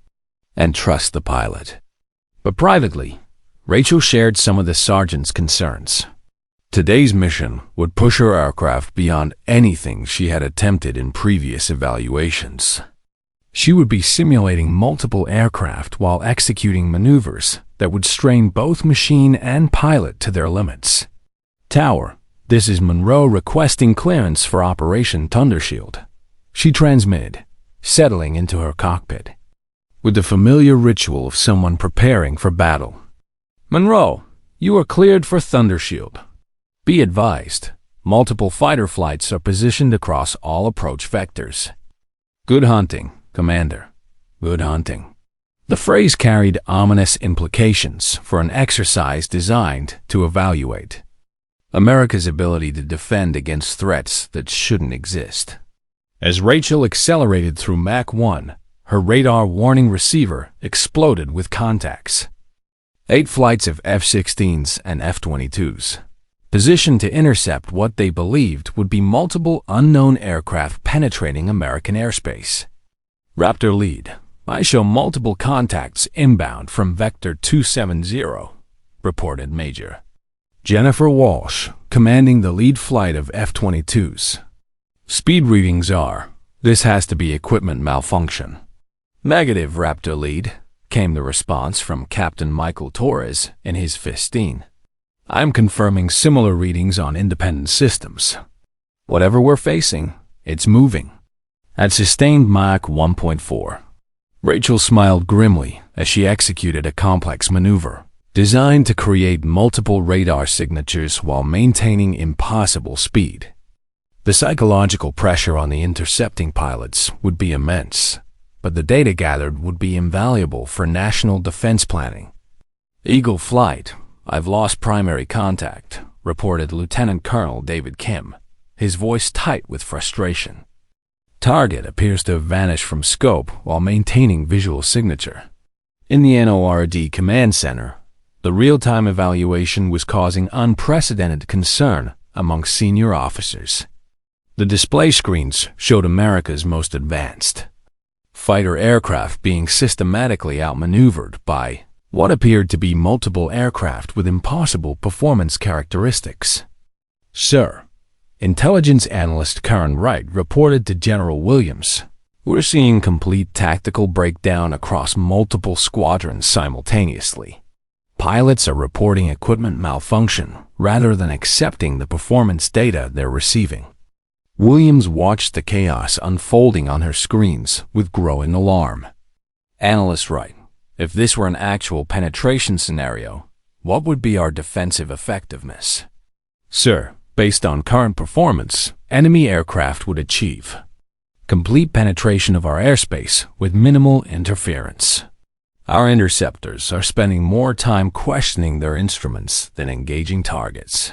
and trust the pilot." But privately, Rachel shared some of the sergeant's concerns. Today's mission would push her aircraft beyond anything she had attempted in previous evaluations. She would be simulating multiple aircraft while executing maneuvers that would strain both machine and pilot to their limits. "Tower, this is Monroe requesting clearance for Operation Thundershield," she transmitted, settling into her cockpit with the familiar ritual of someone preparing for battle. "Monroe, you are cleared for Thundershield. Be advised, multiple fighter flights are positioned across all approach vectors." "Good hunting, Commander. Good hunting." The phrase carried ominous implications for an exercise designed to evaluate America's ability to defend against threats that shouldn't exist. As Rachel accelerated through Mach 1, her radar warning receiver exploded with contacts. 8 flights of F-16s and F-22s, positioned to intercept what they believed would be multiple unknown aircraft penetrating American airspace. "Raptor lead, I show multiple contacts inbound from Vector 270, reported Major Jennifer Walsh, commanding the lead flight of F-22s. "Speed readings are, this has to be equipment malfunction." "Negative, Raptor lead," came the response from Captain Michael Torres in his 15. "I'm confirming similar readings on independent systems. Whatever we're facing, it's moving." At sustained Mach 1.4, Rachel smiled grimly as she executed a complex maneuver designed to create multiple radar signatures while maintaining impossible speed. The psychological pressure on the intercepting pilots would be immense, but the data gathered would be invaluable for national defense planning. "Eagle flight, I've lost primary contact," reported Lieutenant Colonel David Kim, his voice tight with frustration. "Target appears to have vanished from scope while maintaining visual signature." In the NORD Command Center, the real-time evaluation was causing unprecedented concern among senior officers. The display screens showed America's most advanced fighter aircraft being systematically outmaneuvered by what appeared to be multiple aircraft with impossible performance characteristics. "Sir," intelligence analyst Karen Wright reported to General Williams, "we're seeing complete tactical breakdown across multiple squadrons simultaneously. Pilots are reporting equipment malfunction rather than accepting the performance data they're receiving." Williams watched the chaos unfolding on her screens with growing alarm. Analyst Wright, if this were an actual penetration scenario, what would be our defensive effectiveness? "Sir, based on current performance, enemy aircraft would achieve complete penetration of our airspace with minimal interference. Our interceptors are spending more time questioning their instruments than engaging targets."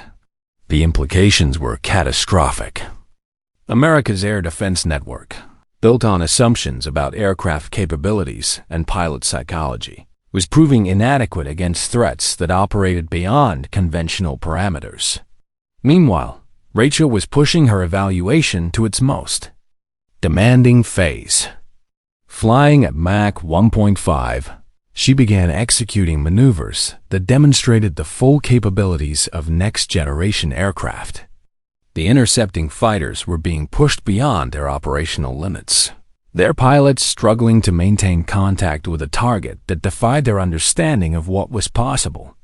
The implications were catastrophic. America's air defense network, built on assumptions about aircraft capabilities and pilot psychology, was proving inadequate against threats that operated beyond conventional parameters. Meanwhile, Rachel was pushing her evaluation to its most demanding phase. Flying at Mach 1.5, she began executing maneuvers that demonstrated the full capabilities of next-generation aircraft. The intercepting fighters were being pushed beyond their operational limits, their pilots struggling to maintain contact with a target that defied their understanding of what was possible.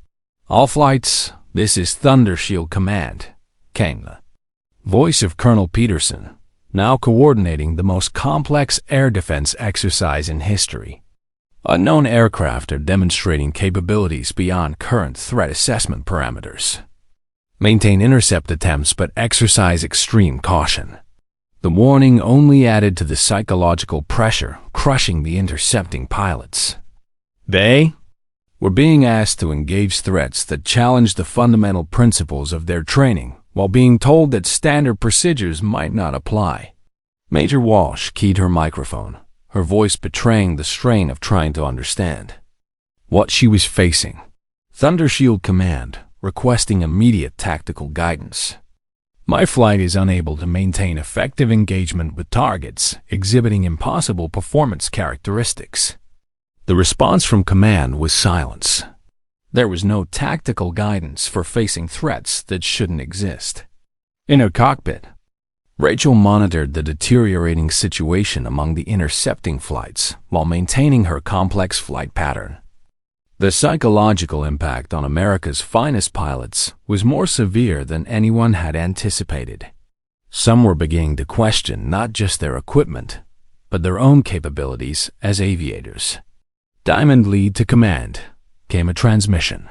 "All flights, this is Thundershield Command," came the voice of Colonel Peterson, now coordinating the most complex air defense exercise in history. Unknown aircraft are demonstrating capabilities beyond current threat assessment parameters. Maintain intercept attempts but exercise extreme caution. The warning only added to the psychological pressure, crushing the intercepting pilots. They were being asked to engage threats that challenged the fundamental principles of their training, while being told that standard procedures might not apply. Major Walsh keyed her microphone, her voice betraying the strain of trying to understand what she was facing. Thunder Shield Command, requesting immediate tactical guidance. My flight is unable to maintain effective engagement with targets exhibiting impossible performance characteristics. The response from command was silence. There was no tactical guidance for facing threats that shouldn't exist. In her cockpit, Rachel monitored the deteriorating situation among the intercepting flights while maintaining her complex flight pattern. The psychological impact on America's finest pilots was more severe than anyone had anticipated. Some were beginning to question not just their equipment, but their own capabilities as aviators. Diamond lead to command came a transmission.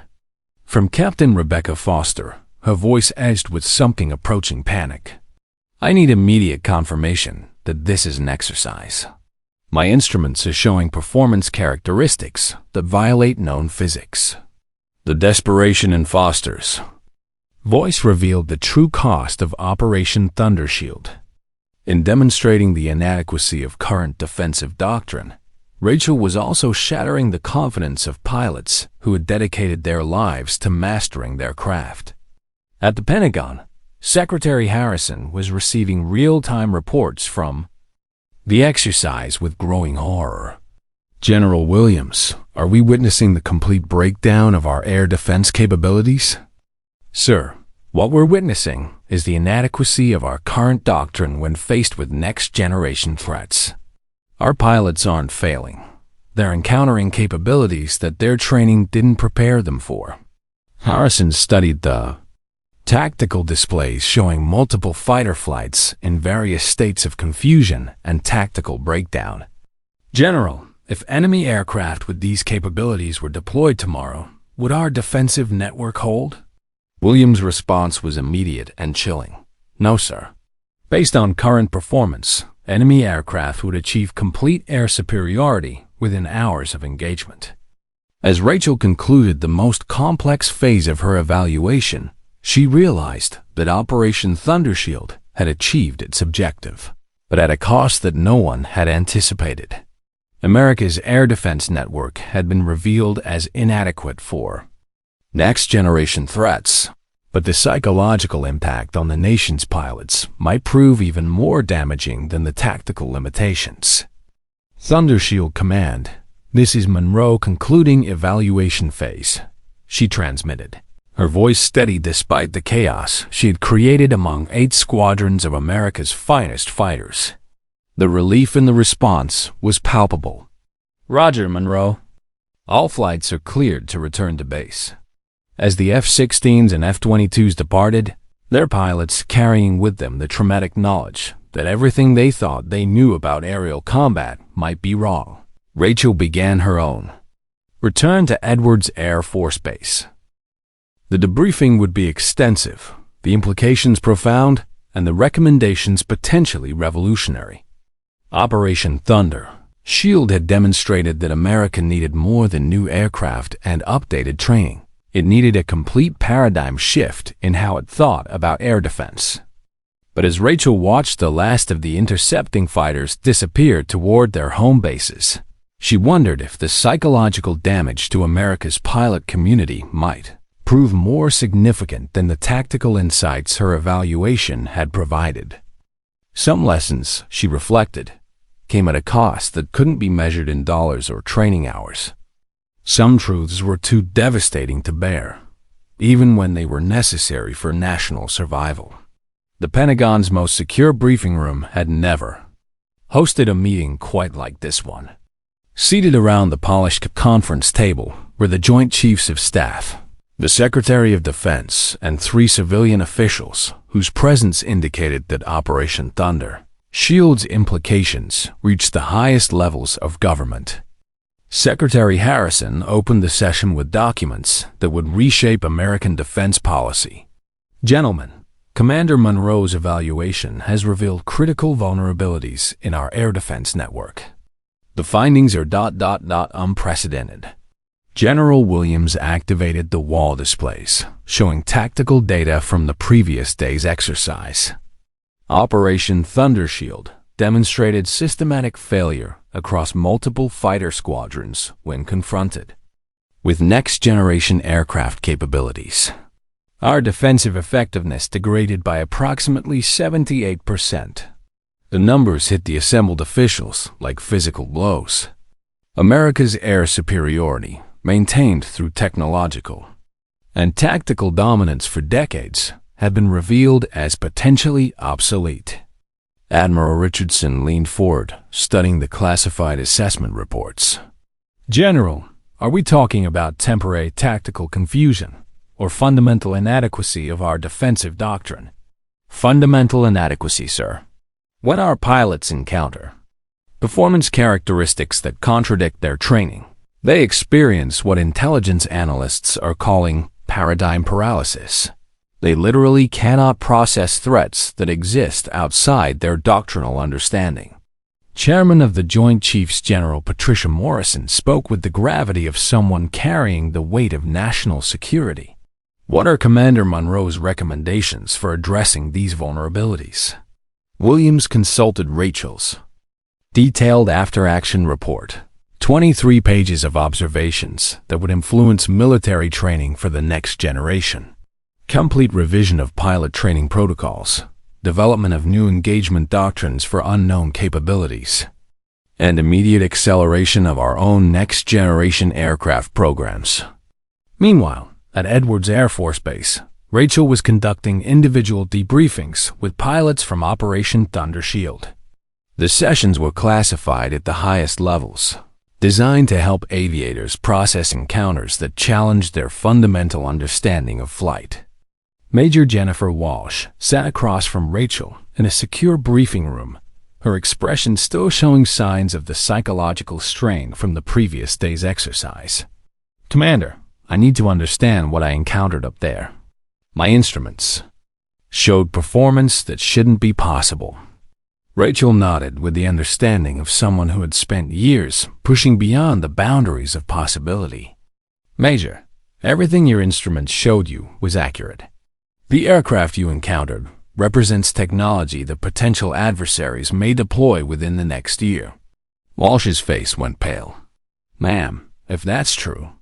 From Captain Rebecca Foster, her voice edged with something approaching panic. I need immediate confirmation that this is an exercise. My instruments are showing performance characteristics that violate known physics. The desperation in Foster's voice revealed the true cost of Operation Thunder Shield. In demonstrating the inadequacy of current defensive doctrine, Rachel was also shattering the confidence of pilots who had dedicated their lives to mastering their craft. At the Pentagon, Secretary Harrison was receiving real-time reports from the exercise with growing horror. General Williams, are we witnessing the complete breakdown of our air defense capabilities? Sir, what we're witnessing is the inadequacy of our current doctrine when faced with next-generation threats. Our pilots aren't failing. They're encountering capabilities that their training didn't prepare them for. Harrison studied the tactical displays showing multiple fighter flights in various states of confusion and tactical breakdown. General, if enemy aircraft with these capabilities were deployed tomorrow, would our defensive network hold? Williams' response was immediate and chilling. No, sir. Based on current performance, enemy aircraft would achieve complete air superiority within hours of engagement. As Rachel concluded the most complex phase of her evaluation, she realized that Operation Thunder Shield had achieved its objective, but at a cost that no one had anticipated. America's air defense network had been revealed as inadequate for next-generation threats, but the psychological impact on the nation's pilots might prove even more damaging than the tactical limitations. Thunder Shield Command, this is Monroe concluding evaluation phase, she transmitted. Her voice steady despite the chaos she had created among 8 squadrons of America's finest fighters. The relief in the response was palpable. Roger, Monroe. All flights are cleared to return to base. As the F-16s and F-22s departed, their pilots carrying with them the traumatic knowledge that everything they thought they knew about aerial combat might be wrong, Rachel began her own return to Edwards Air Force Base. The debriefing would be extensive, the implications profound, and the recommendations potentially revolutionary. Operation Thunder Shield had demonstrated that America needed more than new aircraft and updated training. It needed a complete paradigm shift in how it thought about air defense. But as Rachel watched the last of the intercepting fighters disappear toward their home bases, she wondered if the psychological damage to America's pilot community might prove more significant than the tactical insights her evaluation had provided. Some lessons, she reflected, came at a cost that couldn't be measured in dollars or training hours. Some truths were too devastating to bear, even when they were necessary for national survival. The Pentagon's most secure briefing room had never hosted a meeting quite like this one. Seated around the polished conference table were the Joint Chiefs of Staff, the Secretary of Defense, and 3 civilian officials whose presence indicated that Operation Thunder Shield's implications reached the highest levels of government. Secretary Harrison opened the session with documents that would reshape American defense policy. Gentlemen, Commander Monroe's evaluation has revealed critical vulnerabilities in our air defense network. The findings are unprecedented. General Williams activated the wall displays, showing tactical data from the previous day's exercise. Operation Thunder Shield demonstrated systematic failure across multiple fighter squadrons when confronted with next-generation aircraft capabilities. Our defensive effectiveness degraded by approximately 78%. The numbers hit the assembled officials like physical blows. America's air superiority, maintained through technological and tactical dominance for decades, had been revealed as potentially obsolete. Admiral Richardson leaned forward, studying the classified assessment reports. General, are we talking about temporary tactical confusion or fundamental inadequacy of our defensive doctrine? Fundamental inadequacy, sir. When our pilots encounter performance characteristics that contradict their training, they experience what intelligence analysts are calling paradigm paralysis. They literally cannot process threats that exist outside their doctrinal understanding. Chairman of the Joint Chiefs General Patricia Morrison spoke with the gravity of someone carrying the weight of national security. What are Commander Monroe's recommendations for addressing these vulnerabilities? Williams consulted Rachel's detailed after-action report, 23 pages of observations that would influence military training for the next generation. Complete revision of pilot training protocols, development of new engagement doctrines for unknown capabilities, and immediate acceleration of our own next-generation aircraft programs. Meanwhile, at Edwards Air Force Base, Rachel was conducting individual debriefings with pilots from Operation Thunder Shield. The sessions were classified at the highest levels, designed to help aviators process encounters that challenged their fundamental understanding of flight. Major Jennifer Walsh sat across from Rachel in a secure briefing room, her expression still showing signs of the psychological strain from the previous day's exercise. Commander, I need to understand what I encountered up there. My instruments showed performance that shouldn't be possible. Rachel nodded with the understanding of someone who had spent years pushing beyond the boundaries of possibility. Major, everything your instruments showed you was accurate. The aircraft you encountered represents technology that potential adversaries may deploy within the next year. Walsh's face went pale. Ma'am, if that's true,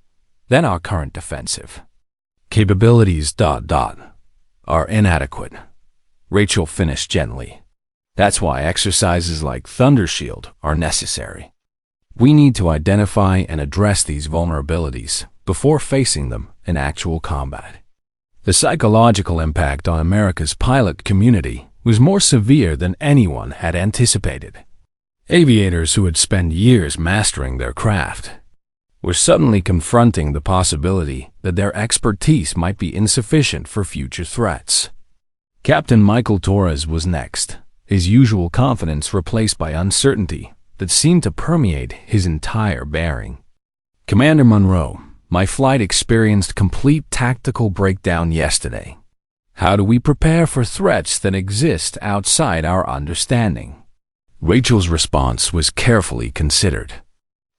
then our current defensive capabilities are inadequate. Rachel finished gently. That's why exercises like Thunder Shield are necessary. We need to identify and address these vulnerabilities before facing them in actual combat. The psychological impact on America's pilot community was more severe than anyone had anticipated. Aviators who had spent years mastering their craft were suddenly confronting the possibility that their expertise might be insufficient for future threats. Captain Michael Torres was next, his usual confidence replaced by uncertainty that seemed to permeate his entire bearing. Commander Monroe, my flight experienced complete tactical breakdown yesterday. How do we prepare for threats that exist outside our understanding? Rachel's response was carefully considered.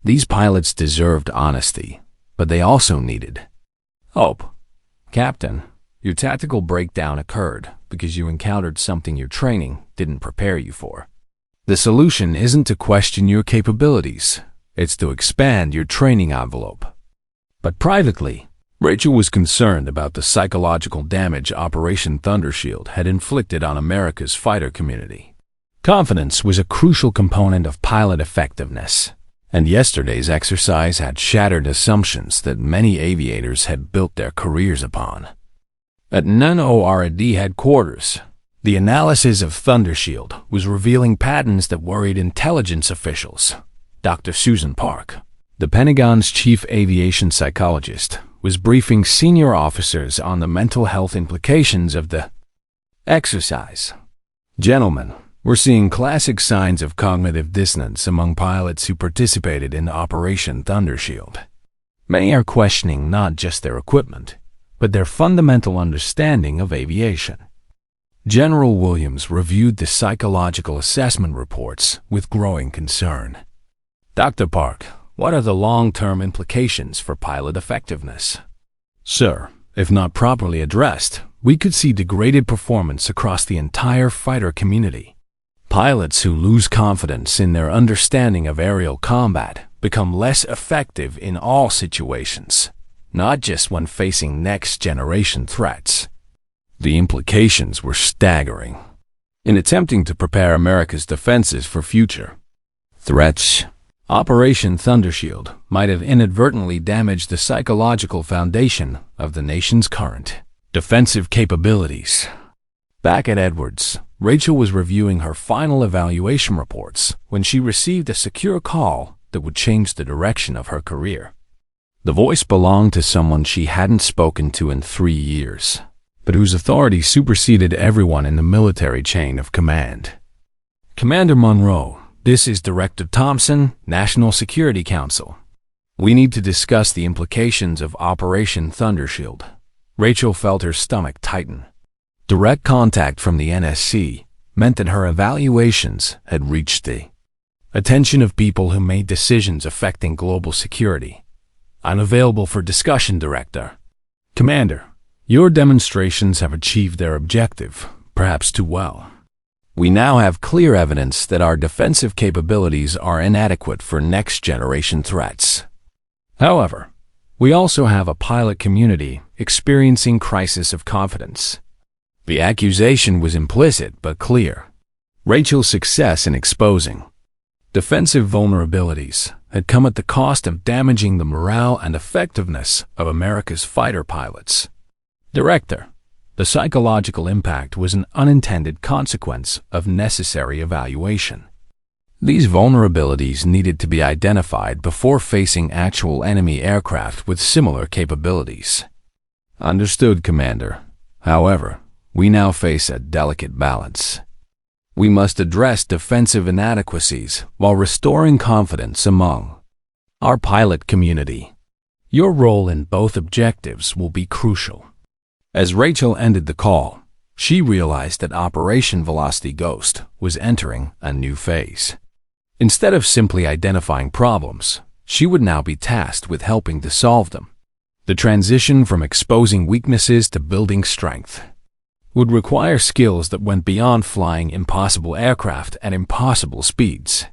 These pilots deserved honesty, but they also needed hope. Captain, your tactical breakdown occurred because you encountered something your training didn't prepare you for. The solution isn't to question your capabilities, it's to expand your training envelope. But privately, Rachel was concerned about the psychological damage Operation Thunder Shield had inflicted on America's fighter community. Confidence was a crucial component of pilot effectiveness, and yesterday's exercise had shattered assumptions that many aviators had built their careers upon. At NORAD headquarters, the analysis of Thunder Shield was revealing patterns that worried intelligence officials. Dr. Susan Park, the Pentagon's chief aviation psychologist, was briefing senior officers on the mental health implications of the exercise. Gentlemen, We're seeing classic signs of cognitive dissonance among pilots who participated in Operation Thundershield. Many are questioning not just their equipment, but their fundamental understanding of aviation. General Williams reviewed the psychological assessment reports with growing concern. "Dr. Park, what are the long-term implications for pilot effectiveness?" "Sir, if not properly addressed, we could see degraded performance across the entire fighter community. Pilots who lose confidence in their understanding of aerial combat become less effective in all situations, not just when facing next-generation threats." The implications were staggering. In attempting to prepare America's defenses for future threats, Operation Thundershield might have inadvertently damaged the psychological foundation of the nation's current defensive capabilities. Back at Edwards, Rachel was reviewing her final evaluation reports when she received a secure call that would change the direction of her career. The voice belonged to someone she hadn't spoken to in 3 years, but whose authority superseded everyone in the military chain of command. "Commander Monroe, this is Director Thompson, National Security Council. We need to discuss the implications of Operation Thundershield." Rachel felt her stomach tighten. Direct contact from the NSC meant that her evaluations had reached the attention of people who made decisions affecting global security. "Unavailable for discussion, Director." "Commander, your demonstrations have achieved their objective, perhaps too well. We now have clear evidence that our defensive capabilities are inadequate for next-generation threats. However, we also have a pilot community experiencing crisis of confidence." The accusation was implicit but clear. Rachel's success in exposing defensive vulnerabilities had come at the cost of damaging the morale and effectiveness of America's fighter pilots. "Director, the psychological impact was an unintended consequence of necessary evaluation. These vulnerabilities needed to be identified before facing actual enemy aircraft with similar capabilities." "Understood, Commander. However, we now face a delicate balance. We must address defensive inadequacies while restoring confidence among our pilot community. Your role in both objectives will be crucial." As Rachel ended the call, she realized that Operation Velocity Ghost was entering a new phase. Instead of simply identifying problems, she would now be tasked with helping to solve them. The transition from exposing weaknesses to building strength would require skills that went beyond flying impossible aircraft at impossible speeds.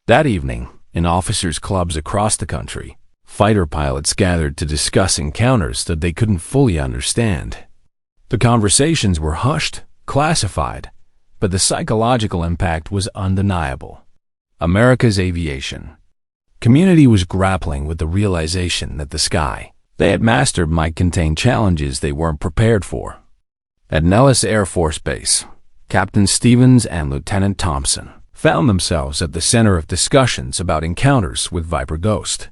That evening, in officers' clubs across the country, fighter pilots gathered to discuss encounters that they couldn't fully understand. The conversations were hushed, classified, but the psychological impact was undeniable. America's aviation community was grappling with the realization that the sky they had mastered might contain challenges they weren't prepared for. At Nellis Air Force Base, Captain Stevens and Lieutenant Thompson found themselves at the center of discussions about encounters with Viper Ghost.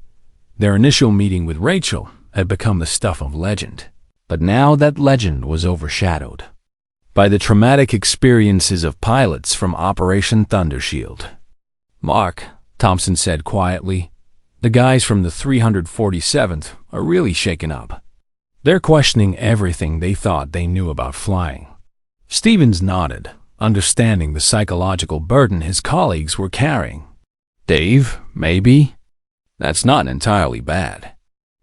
Their initial meeting with Rachel had become the stuff of legend, but now that legend was overshadowed by the traumatic experiences of pilots from Operation Thundershield. "Mark," Thompson said quietly, "the guys from the 347th are really shaken up. They're questioning everything they thought they knew about flying." Stevens nodded, understanding the psychological burden his colleagues were carrying. "Dave, maybe? That's not entirely bad.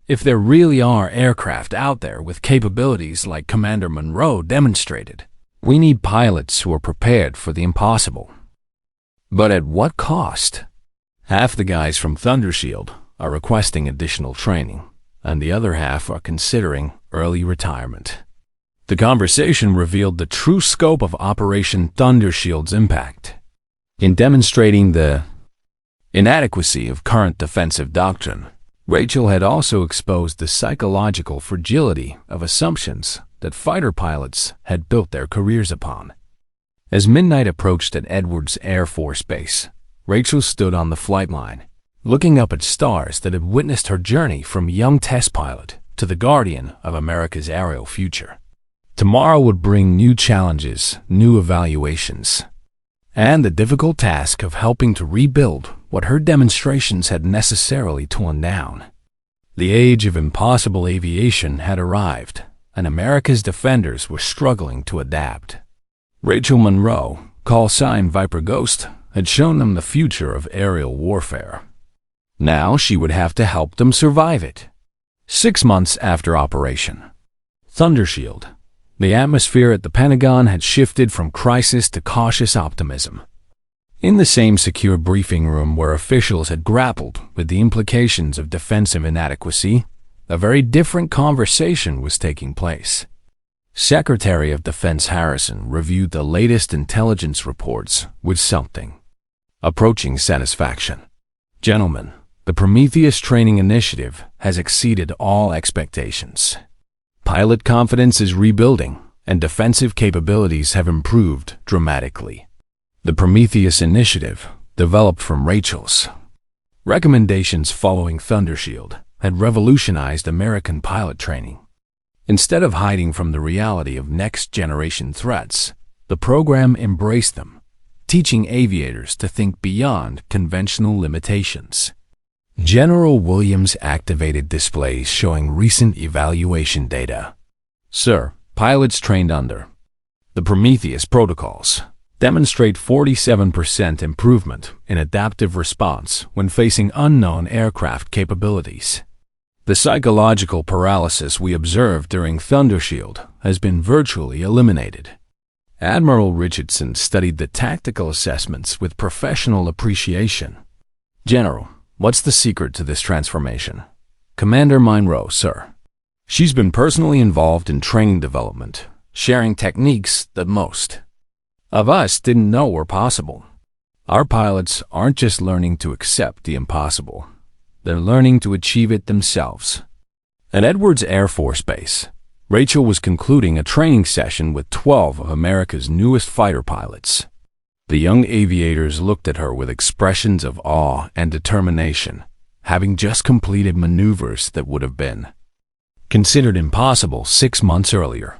If there really are aircraft out there with capabilities like Commander Monroe demonstrated, we need pilots who are prepared for the impossible. But at what cost? Half the guys from Thundershield are requesting additional training, and the other half are considering early retirement." The conversation revealed the true scope of Operation Thundershield's impact. In demonstrating the inadequacy of current defensive doctrine, Rachel had also exposed the psychological fragility of assumptions that fighter pilots had built their careers upon. As midnight approached at Edwards Air Force Base, Rachel stood on the flight line, looking up at stars that had witnessed her journey from young test pilot to the guardian of America's aerial future. Tomorrow would bring new challenges, new evaluations. and the difficult task of helping to rebuild what her demonstrations had necessarily torn down. The age of impossible aviation had arrived, and America's defenders were struggling to adapt. Rachel Monroe, call sign Viper Ghost, had shown them the future of aerial warfare. Now she would have to help them survive it. 6 months after Operation Thundershield, the atmosphere at the Pentagon had shifted from crisis to cautious optimism. In the same secure briefing room where officials had grappled with the implications of defensive inadequacy, a very different conversation was taking place. Secretary of Defense Harrison reviewed the latest intelligence reports with something approaching satisfaction. Gentlemen, the Prometheus training initiative has exceeded all expectations. Pilot confidence is rebuilding, and defensive capabilities have improved dramatically. The Prometheus initiative, developed from Rachel's recommendations following Thundershield, had revolutionized American pilot training. Instead of hiding from the reality of next-generation threats, the program embraced them, teaching aviators to think beyond conventional limitations. General Williams activated displays showing recent evaluation data. Sir, pilots trained under the Prometheus protocols demonstrate 47% improvement in adaptive response when facing unknown aircraft capabilities. The psychological paralysis we observed during Thundershield has been virtually eliminated. Admiral Richardson studied the tactical assessments with professional appreciation. General, what's the secret to this transformation? Commander Monroe, sir. She's been personally involved in training development, sharing techniques that most of us didn't know were possible. Our pilots aren't just learning to accept the impossible. They're learning to achieve it themselves. At Edwards Air Force Base, Rachel was concluding a training session with 12 of America's newest fighter pilots. The young aviators looked at her with expressions of awe and determination, having just completed maneuvers that would have been considered impossible 6 months earlier.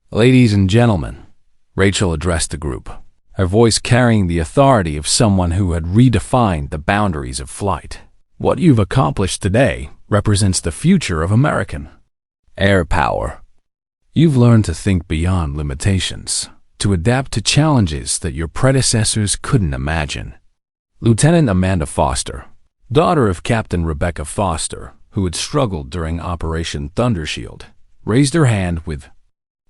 Ladies and gentlemen, Rachel addressed the group, her voice carrying the authority of someone who had redefined the boundaries of flight. What you've accomplished today represents the future of American air power. You've learned to think beyond limitations, to adapt to challenges that your predecessors couldn't imagine. Lieutenant Amanda Foster, daughter of Captain Rebecca Foster, who had struggled during Operation Thundershield, raised her hand with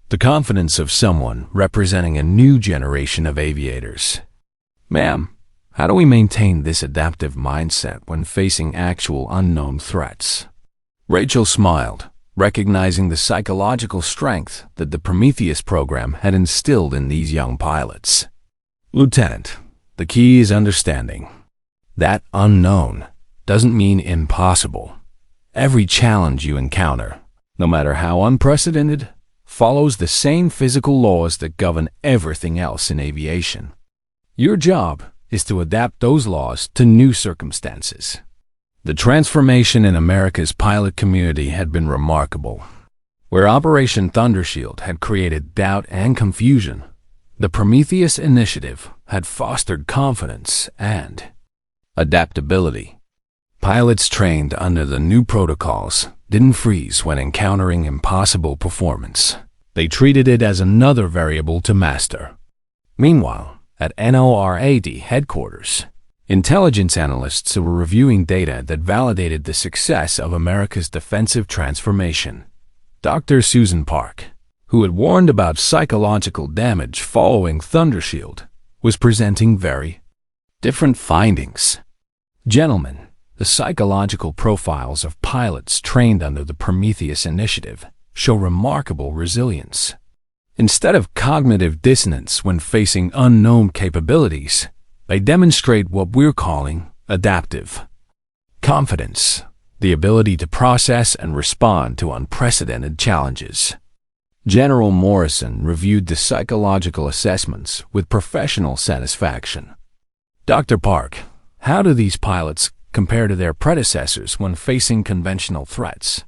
the confidence of someone representing a new generation of aviators. Ma'am, how do we maintain this adaptive mindset when facing actual unknown threats? Rachel smiled, recognizing the psychological strength that the Prometheus program had instilled in these young pilots. Lieutenant, the key is understanding that unknown doesn't mean impossible. Every challenge you encounter, no matter how unprecedented, follows the same physical laws that govern everything else in aviation. Your job is to adapt those laws to new circumstances. The transformation in America's pilot community had been remarkable. Where Operation Thundershield had created doubt and confusion, the Prometheus initiative had fostered confidence and adaptability. Pilots trained under the new protocols didn't freeze when encountering impossible performance. They treated it as another variable to master. Meanwhile, at NORAD headquarters, intelligence analysts were reviewing data that validated the success of America's defensive transformation. Dr. Susan Park, who had warned about psychological damage following Thundershield, was presenting very different findings. Gentlemen, the psychological profiles of pilots trained under the Prometheus initiative show remarkable resilience. Instead of cognitive dissonance when facing unknown capabilities, they demonstrate what we're calling adaptive confidence, the ability to process and respond to unprecedented challenges. General Morrison reviewed the psychological assessments with professional satisfaction. Dr. Park, how do these pilots compare to their predecessors when facing conventional threats?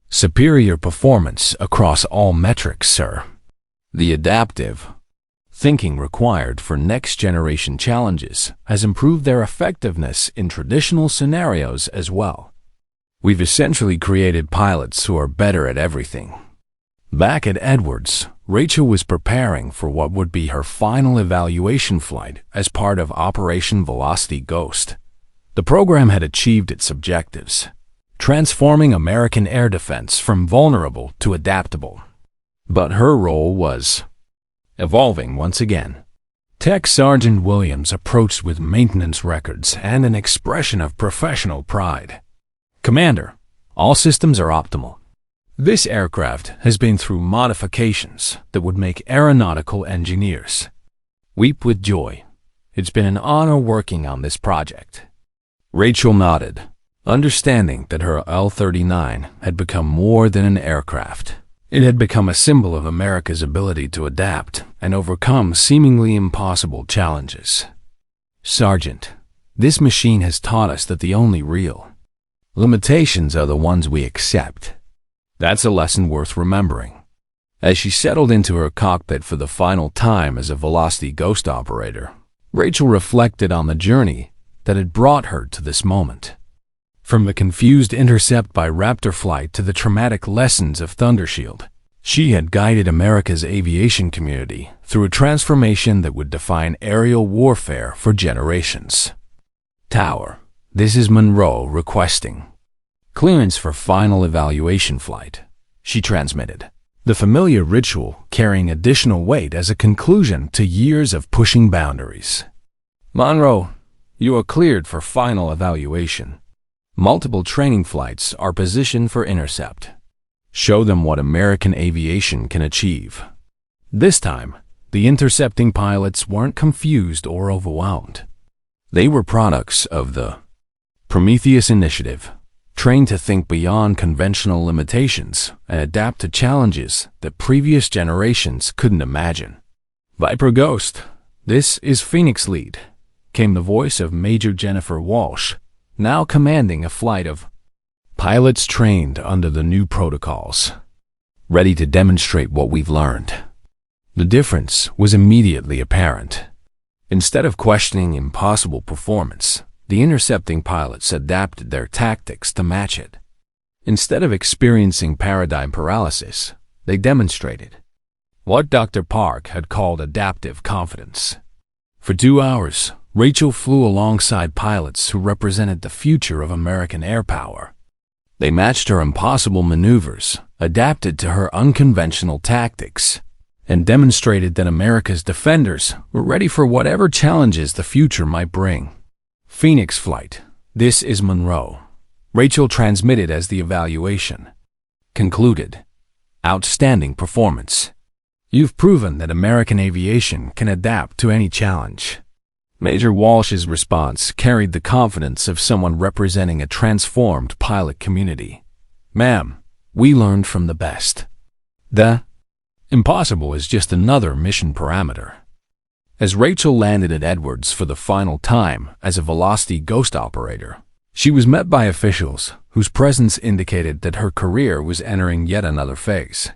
Superior performance across all metrics, sir. The adaptive thinking required for next-generation challenges has improved their effectiveness in traditional scenarios as well. We've essentially created pilots who are better at everything. Back at Edwards, Rachel was preparing for what would be her final evaluation flight as part of Operation Velocity Ghost. The program had achieved its objectives, transforming American air defense from vulnerable to adaptable. But her role was evolving once again. Tech Sergeant Williams approached with maintenance records and an expression of professional pride. "Commander, all systems are optimal. This aircraft has been through modifications that would make aeronautical engineers weep with joy. It's been an honor working on this project." Rachel nodded, understanding that her L-39 had become more than an aircraft. It had become a symbol of America's ability to adapt and overcome seemingly impossible challenges. "Sergeant, this machine has taught us that the only real limitations are the ones we accept. That's a lesson worth remembering." As she settled into her cockpit for the final time as a Velocity Ghost operator, Rachel reflected on the journey that had brought her to this moment. From the confused intercept by Raptor flight to the traumatic lessons of Thundershield, she had guided America's aviation community through a transformation that would define aerial warfare for generations. "Tower, this is Monroe requesting clearance for final evaluation flight," she transmitted, the familiar ritual carrying additional weight as a conclusion to years of pushing boundaries. "Monroe, you are cleared for final evaluation. Multiple training flights are positioned for intercept. Show them what American aviation can achieve." This time, the intercepting pilots weren't confused or overwhelmed. They were products of the Prometheus Initiative, trained to think beyond conventional limitations and adapt to challenges that previous generations couldn't imagine. "Viper Ghost, this is Phoenix Lead," came the voice of Major Jennifer Walsh, now commanding a flight of pilots trained under the new protocols, ready to demonstrate what we've learned. The difference was immediately apparent. Instead of questioning impossible performance, the intercepting pilots adapted their tactics to match it. Instead of experiencing paradigm paralysis, they demonstrated what Dr. Park had called adaptive confidence. For 2 hours, Rachel flew alongside pilots who represented the future of American air power. They matched her impossible maneuvers, adapted to her unconventional tactics, and demonstrated that America's defenders were ready for whatever challenges the future might bring. "Phoenix Flight, this is Monroe," Rachel transmitted as the evaluation concluded. "Outstanding performance. You've proven that American aviation can adapt to any challenge." Major Walsh's response carried the confidence of someone representing a transformed pilot community. "Ma'am, we learned from the best. The impossible is just another mission parameter." As Rachel landed at Edwards for the final time as a Velocity Ghost operator, she was met by officials whose presence indicated that her career was entering yet another phase.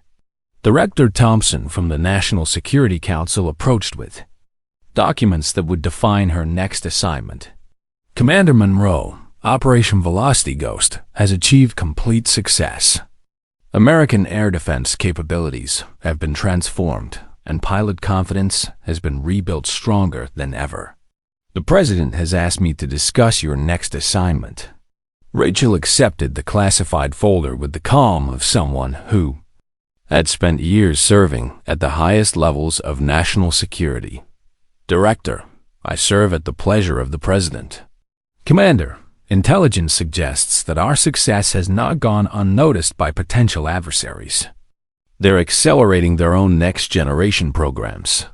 Director Thompson from the National Security Council approached with documents that would define her next assignment. "Commander Monroe, Operation Velocity Ghost has achieved complete success. American air defense capabilities have been transformed, and pilot confidence has been rebuilt stronger than ever. The President has asked me to discuss your next assignment." Rachel accepted the classified folder with the calm of someone who had spent years serving at the highest levels of national security. "Director, I serve at the pleasure of the President." "Commander, intelligence suggests that our success has not gone unnoticed by potential adversaries. They're accelerating their own next-generation programs.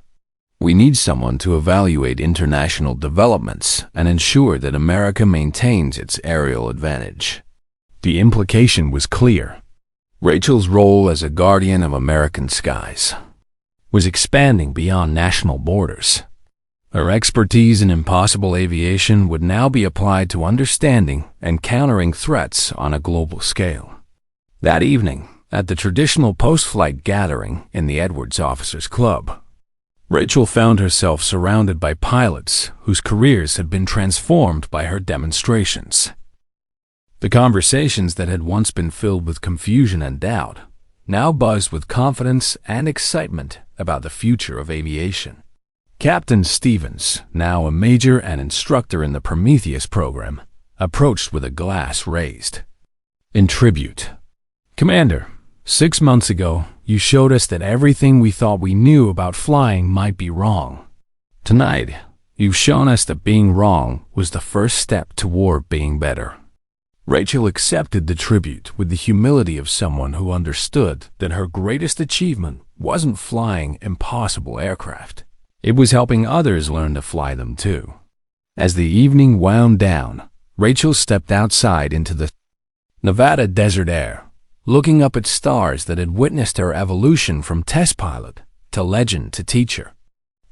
We need someone to evaluate international developments and ensure that America maintains its aerial advantage." The implication was clear. Rachel's role as a guardian of American skies was expanding beyond national borders. Her expertise in impossible aviation would now be applied to understanding and countering threats on a global scale. That evening, at the traditional post-flight gathering in the Edwards Officers Club, Rachel found herself surrounded by pilots whose careers had been transformed by her demonstrations. The conversations that had once been filled with confusion and doubt now buzzed with confidence and excitement about the future of aviation. Captain Stevens, now a major and instructor in the Prometheus program, approached with a glass raised. In tribute, "Commander, 6 months ago, you showed us that everything we thought we knew about flying might be wrong. Tonight, you've shown us that being wrong was the first step toward being better." Rachel accepted the tribute with the humility of someone who understood that her greatest achievement wasn't flying impossible aircraft. It was helping others learn to fly them too. As the evening wound down, Rachel stepped outside into the Nevada desert air, looking up at stars that had witnessed her evolution from test pilot to legend to teacher.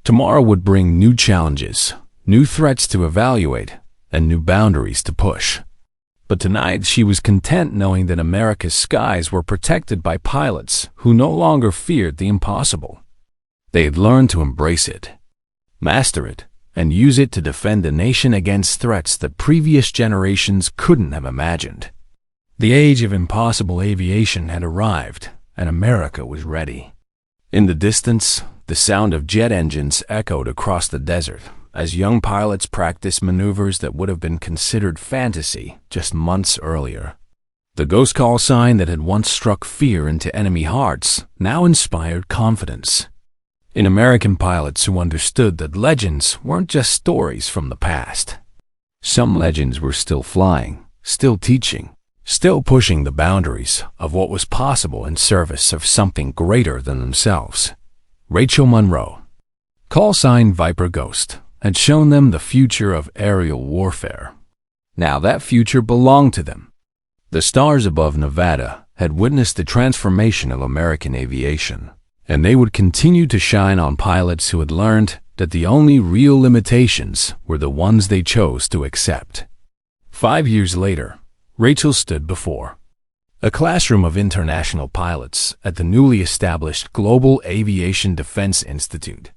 Tomorrow would bring new challenges, new threats to evaluate, and new boundaries to push. But tonight she was content knowing that America's skies were protected by pilots who no longer feared the impossible. They had learned to embrace it, master it, and use it to defend the nation against threats that previous generations couldn't have imagined. The age of impossible aviation had arrived, and America was ready. In the distance, the sound of jet engines echoed across the desert as young pilots practiced maneuvers that would have been considered fantasy just months earlier. The ghost call sign that had once struck fear into enemy hearts now inspired confidence in American pilots who understood that legends weren't just stories from the past. Some legends were still flying, still teaching, still pushing the boundaries of what was possible in service of something greater than themselves. Rachel Monroe, call sign Viper Ghost, had shown them the future of aerial warfare. Now that future belonged to them. The stars above Nevada had witnessed the transformation of American aviation, and they would continue to shine on pilots who had learned that the only real limitations were the ones they chose to accept. 5 years later, Rachel stood before a classroom of international pilots at the newly established Global Aviation Defense Institute.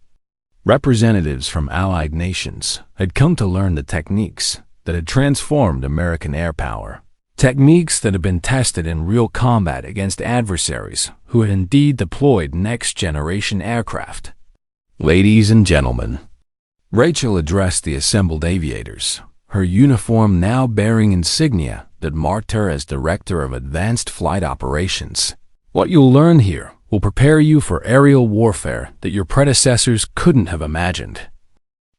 Representatives from allied nations had come to learn the techniques that had transformed American air power, techniques that had been tested in real combat against adversaries who had indeed deployed next-generation aircraft. "Ladies and gentlemen," Rachel addressed the assembled aviators, her uniform now bearing insignia that marked her as Director of Advanced Flight Operations. "What you'll learn here will prepare you for aerial warfare that your predecessors couldn't have imagined."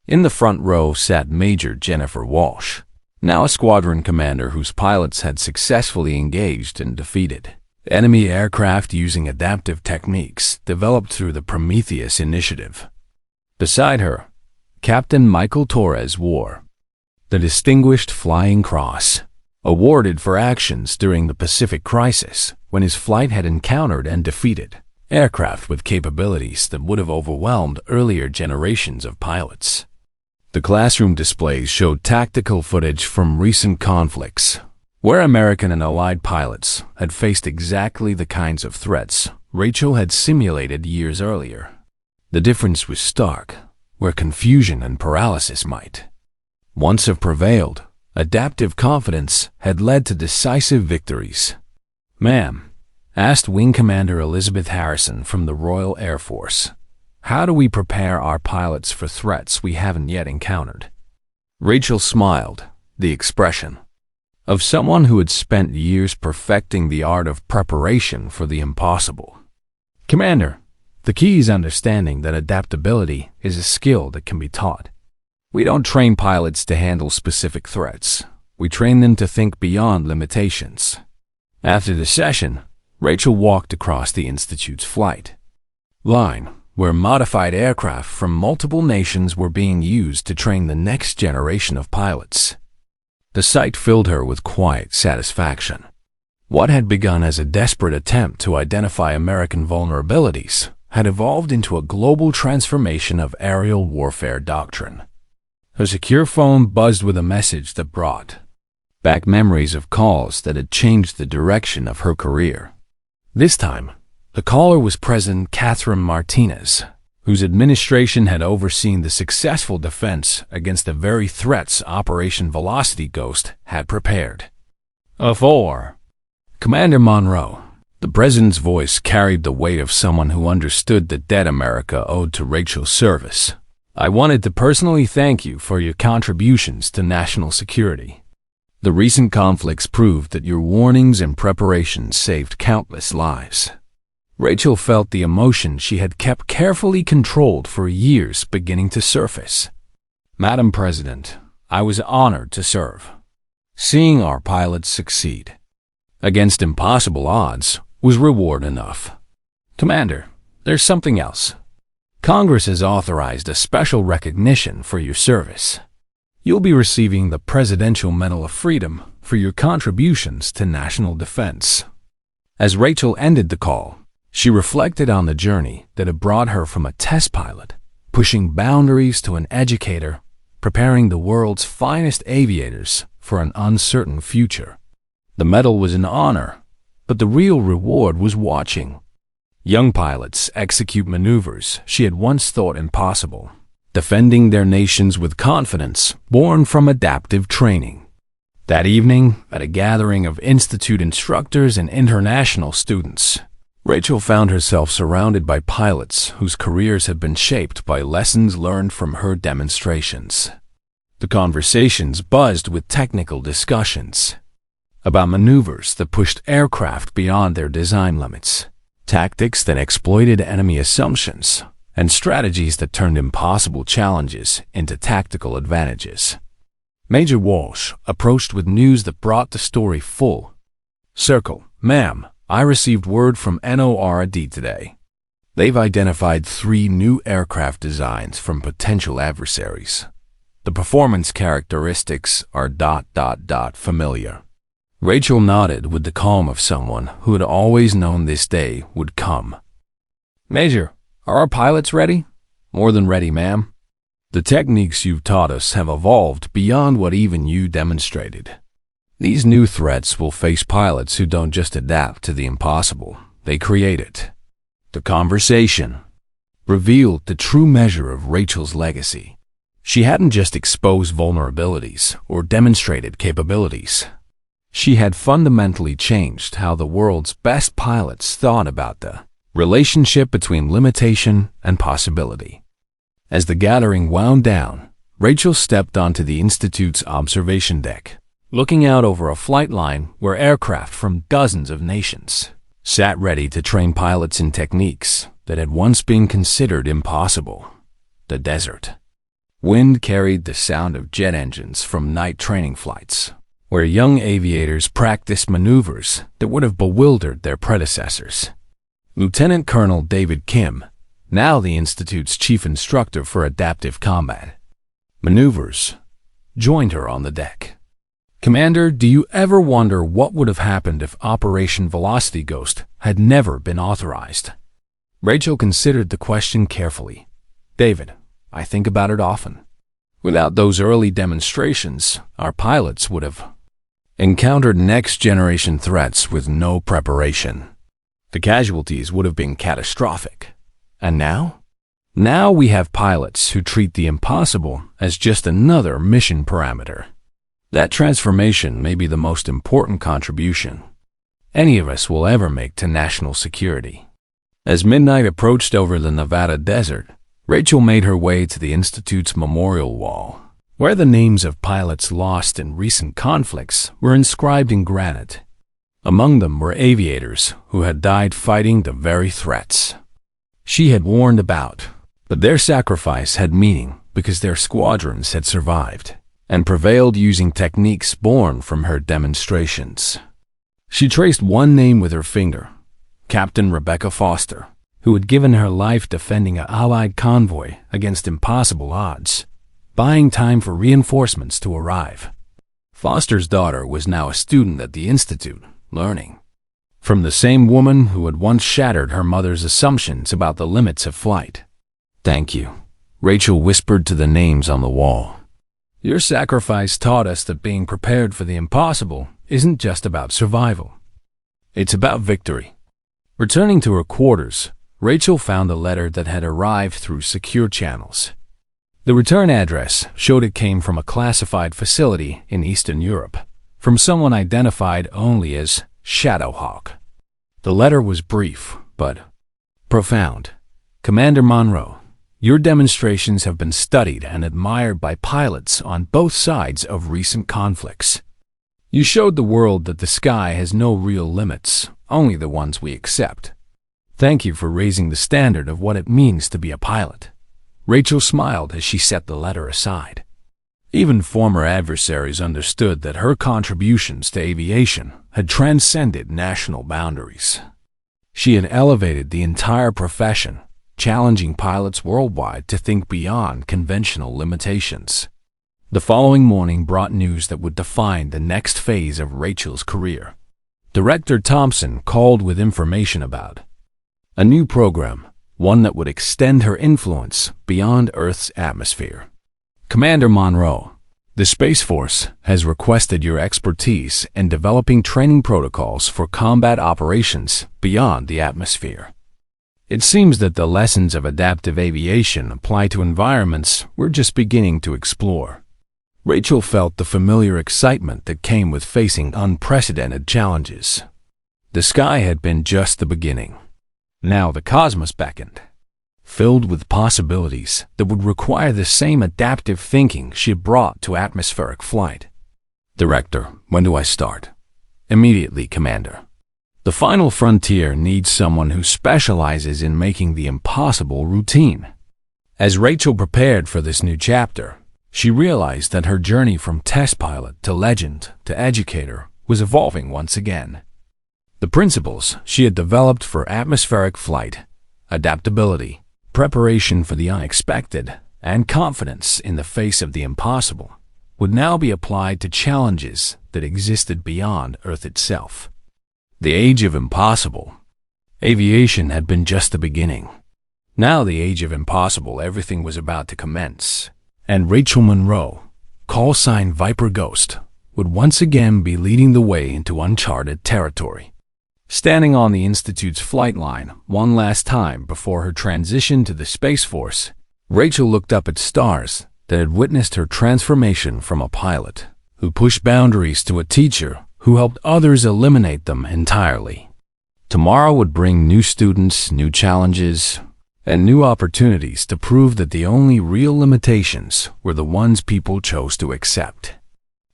In the front row sat Major Jennifer Walsh, now a squadron commander whose pilots had successfully engaged and defeated enemy aircraft using adaptive techniques developed through the Prometheus initiative. Beside her, Captain Michael Torres wore the Distinguished Flying Cross, awarded for actions during the Pacific Crisis when his flight had encountered and defeated aircraft with capabilities that would have overwhelmed earlier generations of pilots. The classroom displays showed tactical footage from recent conflicts, where American and Allied pilots had faced exactly the kinds of threats Rachel had simulated years earlier. The difference was stark, where confusion and paralysis might once have prevailed. Adaptive confidence had led to decisive victories. "Ma'am," asked Wing Commander Elizabeth Harrison from the Royal Air Force, "how do we prepare our pilots for threats we haven't yet encountered?" Rachel smiled, the expression of someone who had spent years perfecting the art of preparation for the impossible. "Commander, the key is understanding that adaptability is a skill that can be taught. We don't train pilots to handle specific threats. We train them to think beyond limitations." After the session, Rachel walked across the Institute's flight line, where modified aircraft from multiple nations were being used to train the next generation of pilots. The sight filled her with quiet satisfaction. What had begun as a desperate attempt to identify American vulnerabilities had evolved into a global transformation of aerial warfare doctrine. Her secure phone buzzed with a message that brought back memories of calls that had changed the direction of her career. This time, the caller was President Catherine Martinez, whose administration had overseen the successful defense against the very threats Operation Velocity Ghost had prepared. "4. Commander Monroe." The president's voice carried the weight of someone who understood the debt America owed to Rachel's service. "I wanted to personally thank you for your contributions to national security. The recent conflicts proved that your warnings and preparations saved countless lives." Rachel felt the emotion she had kept carefully controlled for years beginning to surface. "Madam President, I was honored to serve. Seeing our pilots succeed against impossible odds was reward enough. Commander, there's something else. Congress has authorized a special recognition for your service. You'll be receiving the Presidential Medal of Freedom for your contributions to national defense." As Rachel ended the call, she reflected on the journey that had brought her from a test pilot, pushing boundaries, to an educator, preparing the world's finest aviators for an uncertain future. The medal was an honor, but the real reward was watching young pilots execute maneuvers she had once thought impossible, defending their nations with confidence born from adaptive training. That evening, at a gathering of Institute instructors and international students, Rachel found herself surrounded by pilots whose careers had been shaped by lessons learned from her demonstrations. The conversations buzzed with technical discussions about maneuvers that pushed aircraft beyond their design limits, tactics that exploited enemy assumptions, and strategies that turned impossible challenges into tactical advantages. Major Walsh approached with news that brought the story full circle. "Ma'am, I received word from NORAD today. They've identified 3 new aircraft designs from potential adversaries. The performance characteristics are ... familiar." Rachel nodded with the calm of someone who had always known this day would come. "Major, are our pilots ready?" "More than ready, ma'am. The techniques you've taught us have evolved beyond what even you demonstrated. These new threats will face pilots who don't just adapt to the impossible, they create it." The conversation revealed the true measure of Rachel's legacy. She hadn't just exposed vulnerabilities or demonstrated capabilities. She had fundamentally changed how the world's best pilots thought about the relationship between limitation and possibility. As the gathering wound down, Rachel stepped onto the Institute's observation deck, looking out over a flight line where aircraft from dozens of nations sat ready to train pilots in techniques that had once been considered impossible. The desert wind carried the sound of jet engines from night training flights, where young aviators practiced maneuvers that would have bewildered their predecessors. Lieutenant Colonel David Kim, now the Institute's chief instructor for adaptive combat maneuvers, joined her on the deck. "Commander, do you ever wonder what would have happened if Operation Velocity Ghost had never been authorized?" Rachel considered the question carefully. "David, I think about it often. Without those early demonstrations, our pilots would have encountered next-generation threats with no preparation. The casualties would have been catastrophic. And now? Now we have pilots who treat the impossible as just another mission parameter. That transformation may be the most important contribution any of us will ever make to national security." As midnight approached over the Nevada desert, Rachel made her way to the Institute's memorial wall, where the names of pilots lost in recent conflicts were inscribed in granite. Among them were aviators who had died fighting the very threats she had warned about, but their sacrifice had meaning because their squadrons had survived and prevailed using techniques born from her demonstrations. She traced one name with her finger, Captain Rebecca Foster, who had given her life defending an Allied convoy against impossible odds, buying time for reinforcements to arrive. Foster's daughter was now a student at the Institute, learning from the same woman who had once shattered her mother's assumptions about the limits of flight. "Thank you," Rachel whispered to the names on the wall. "Your sacrifice taught us that being prepared for the impossible isn't just about survival. It's about victory." Returning to her quarters, Rachel found a letter that had arrived through secure channels. The return address showed it came from a classified facility in Eastern Europe, from someone identified only as Shadowhawk. The letter was brief, but profound. Commander Monroe, your demonstrations have been studied and admired by pilots on both sides of recent conflicts. You showed the world that the sky has no real limits, only the ones we accept. Thank you for raising the standard of what it means to be a pilot. Rachel smiled as she set the letter aside. Even former adversaries understood that her contributions to aviation had transcended national boundaries. She had elevated the entire profession, challenging pilots worldwide to think beyond conventional limitations. The following morning brought news that would define the next phase of Rachel's career. Director Thompson called with information about a new program, one that would extend her influence beyond Earth's atmosphere. Commander Monroe, the Space Force has requested your expertise in developing training protocols for combat operations beyond the atmosphere. It seems that the lessons of adaptive aviation apply to environments we're just beginning to explore. Rachel felt the familiar excitement that came with facing unprecedented challenges. The sky had been just the beginning. Now the cosmos beckoned, filled with possibilities that would require the same adaptive thinking she had brought to atmospheric flight. Director, when do I start? Immediately, Commander. The final frontier needs someone who specializes in making the impossible routine. As Rachel prepared for this new chapter, she realized that her journey from test pilot to legend to educator was evolving once again. The principles she had developed for atmospheric flight, adaptability, preparation for the unexpected, and confidence in the face of the impossible would now be applied to challenges that existed beyond Earth itself. The age of impossible. Aviation had been just the beginning. Now the age of impossible, everything was about to commence. And Rachel Monroe, call sign Viper Ghost, would once again be leading the way into uncharted territory. Standing on the Institute's flight line one last time before her transition to the Space Force, Rachel looked up at stars that had witnessed her transformation from a pilot who pushed boundaries to a teacher who helped others eliminate them entirely. Tomorrow would bring new students, new challenges, and new opportunities to prove that the only real limitations were the ones people chose to accept.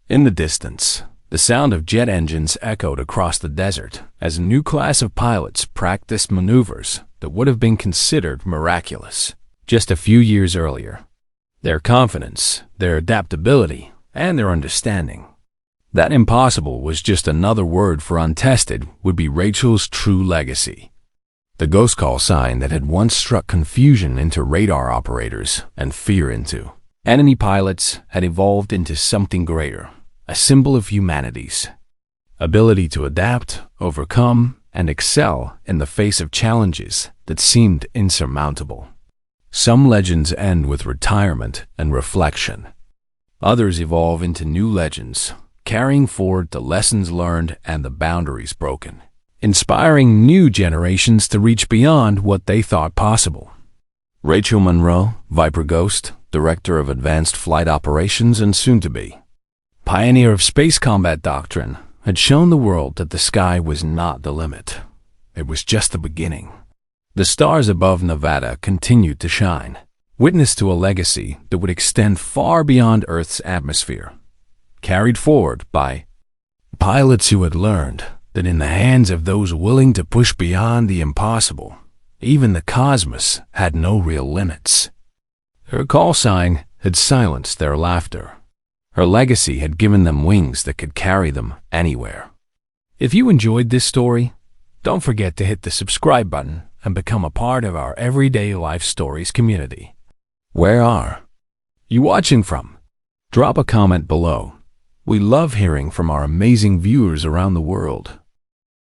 In the distance, the sound of jet engines echoed across the desert as a new class of pilots practiced maneuvers that would have been considered miraculous just a few years earlier. Their confidence, their adaptability, and their understanding that impossible was just another word for untested would be Rachel's true legacy. The ghost call sign that had once struck confusion into radar operators and fear into enemy pilots had evolved into something greater, a symbol of humanity's ability to adapt, overcome, and excel in the face of challenges that seemed insurmountable. Some legends end with retirement and reflection. Others evolve into new legends, carrying forward the lessons learned and the boundaries broken, inspiring new generations to reach beyond what they thought possible. Rachel Monroe, Viper Ghost, Director of Advanced Flight Operations and soon-to-be pioneer of space combat doctrine, had shown the world that the sky was not the limit. It was just the beginning. The stars above Nevada continued to shine, witness to a legacy that would extend far beyond Earth's atmosphere, carried forward by pilots who had learned that in the hands of those willing to push beyond the impossible, even the cosmos had no real limits. Her call sign had silenced their laughter. Her legacy had given them wings that could carry them anywhere. If you enjoyed this story, don't forget to hit the subscribe button and become a part of our Everyday Life Stories community. Where are you watching from? Drop a comment below. We love hearing from our amazing viewers around the world.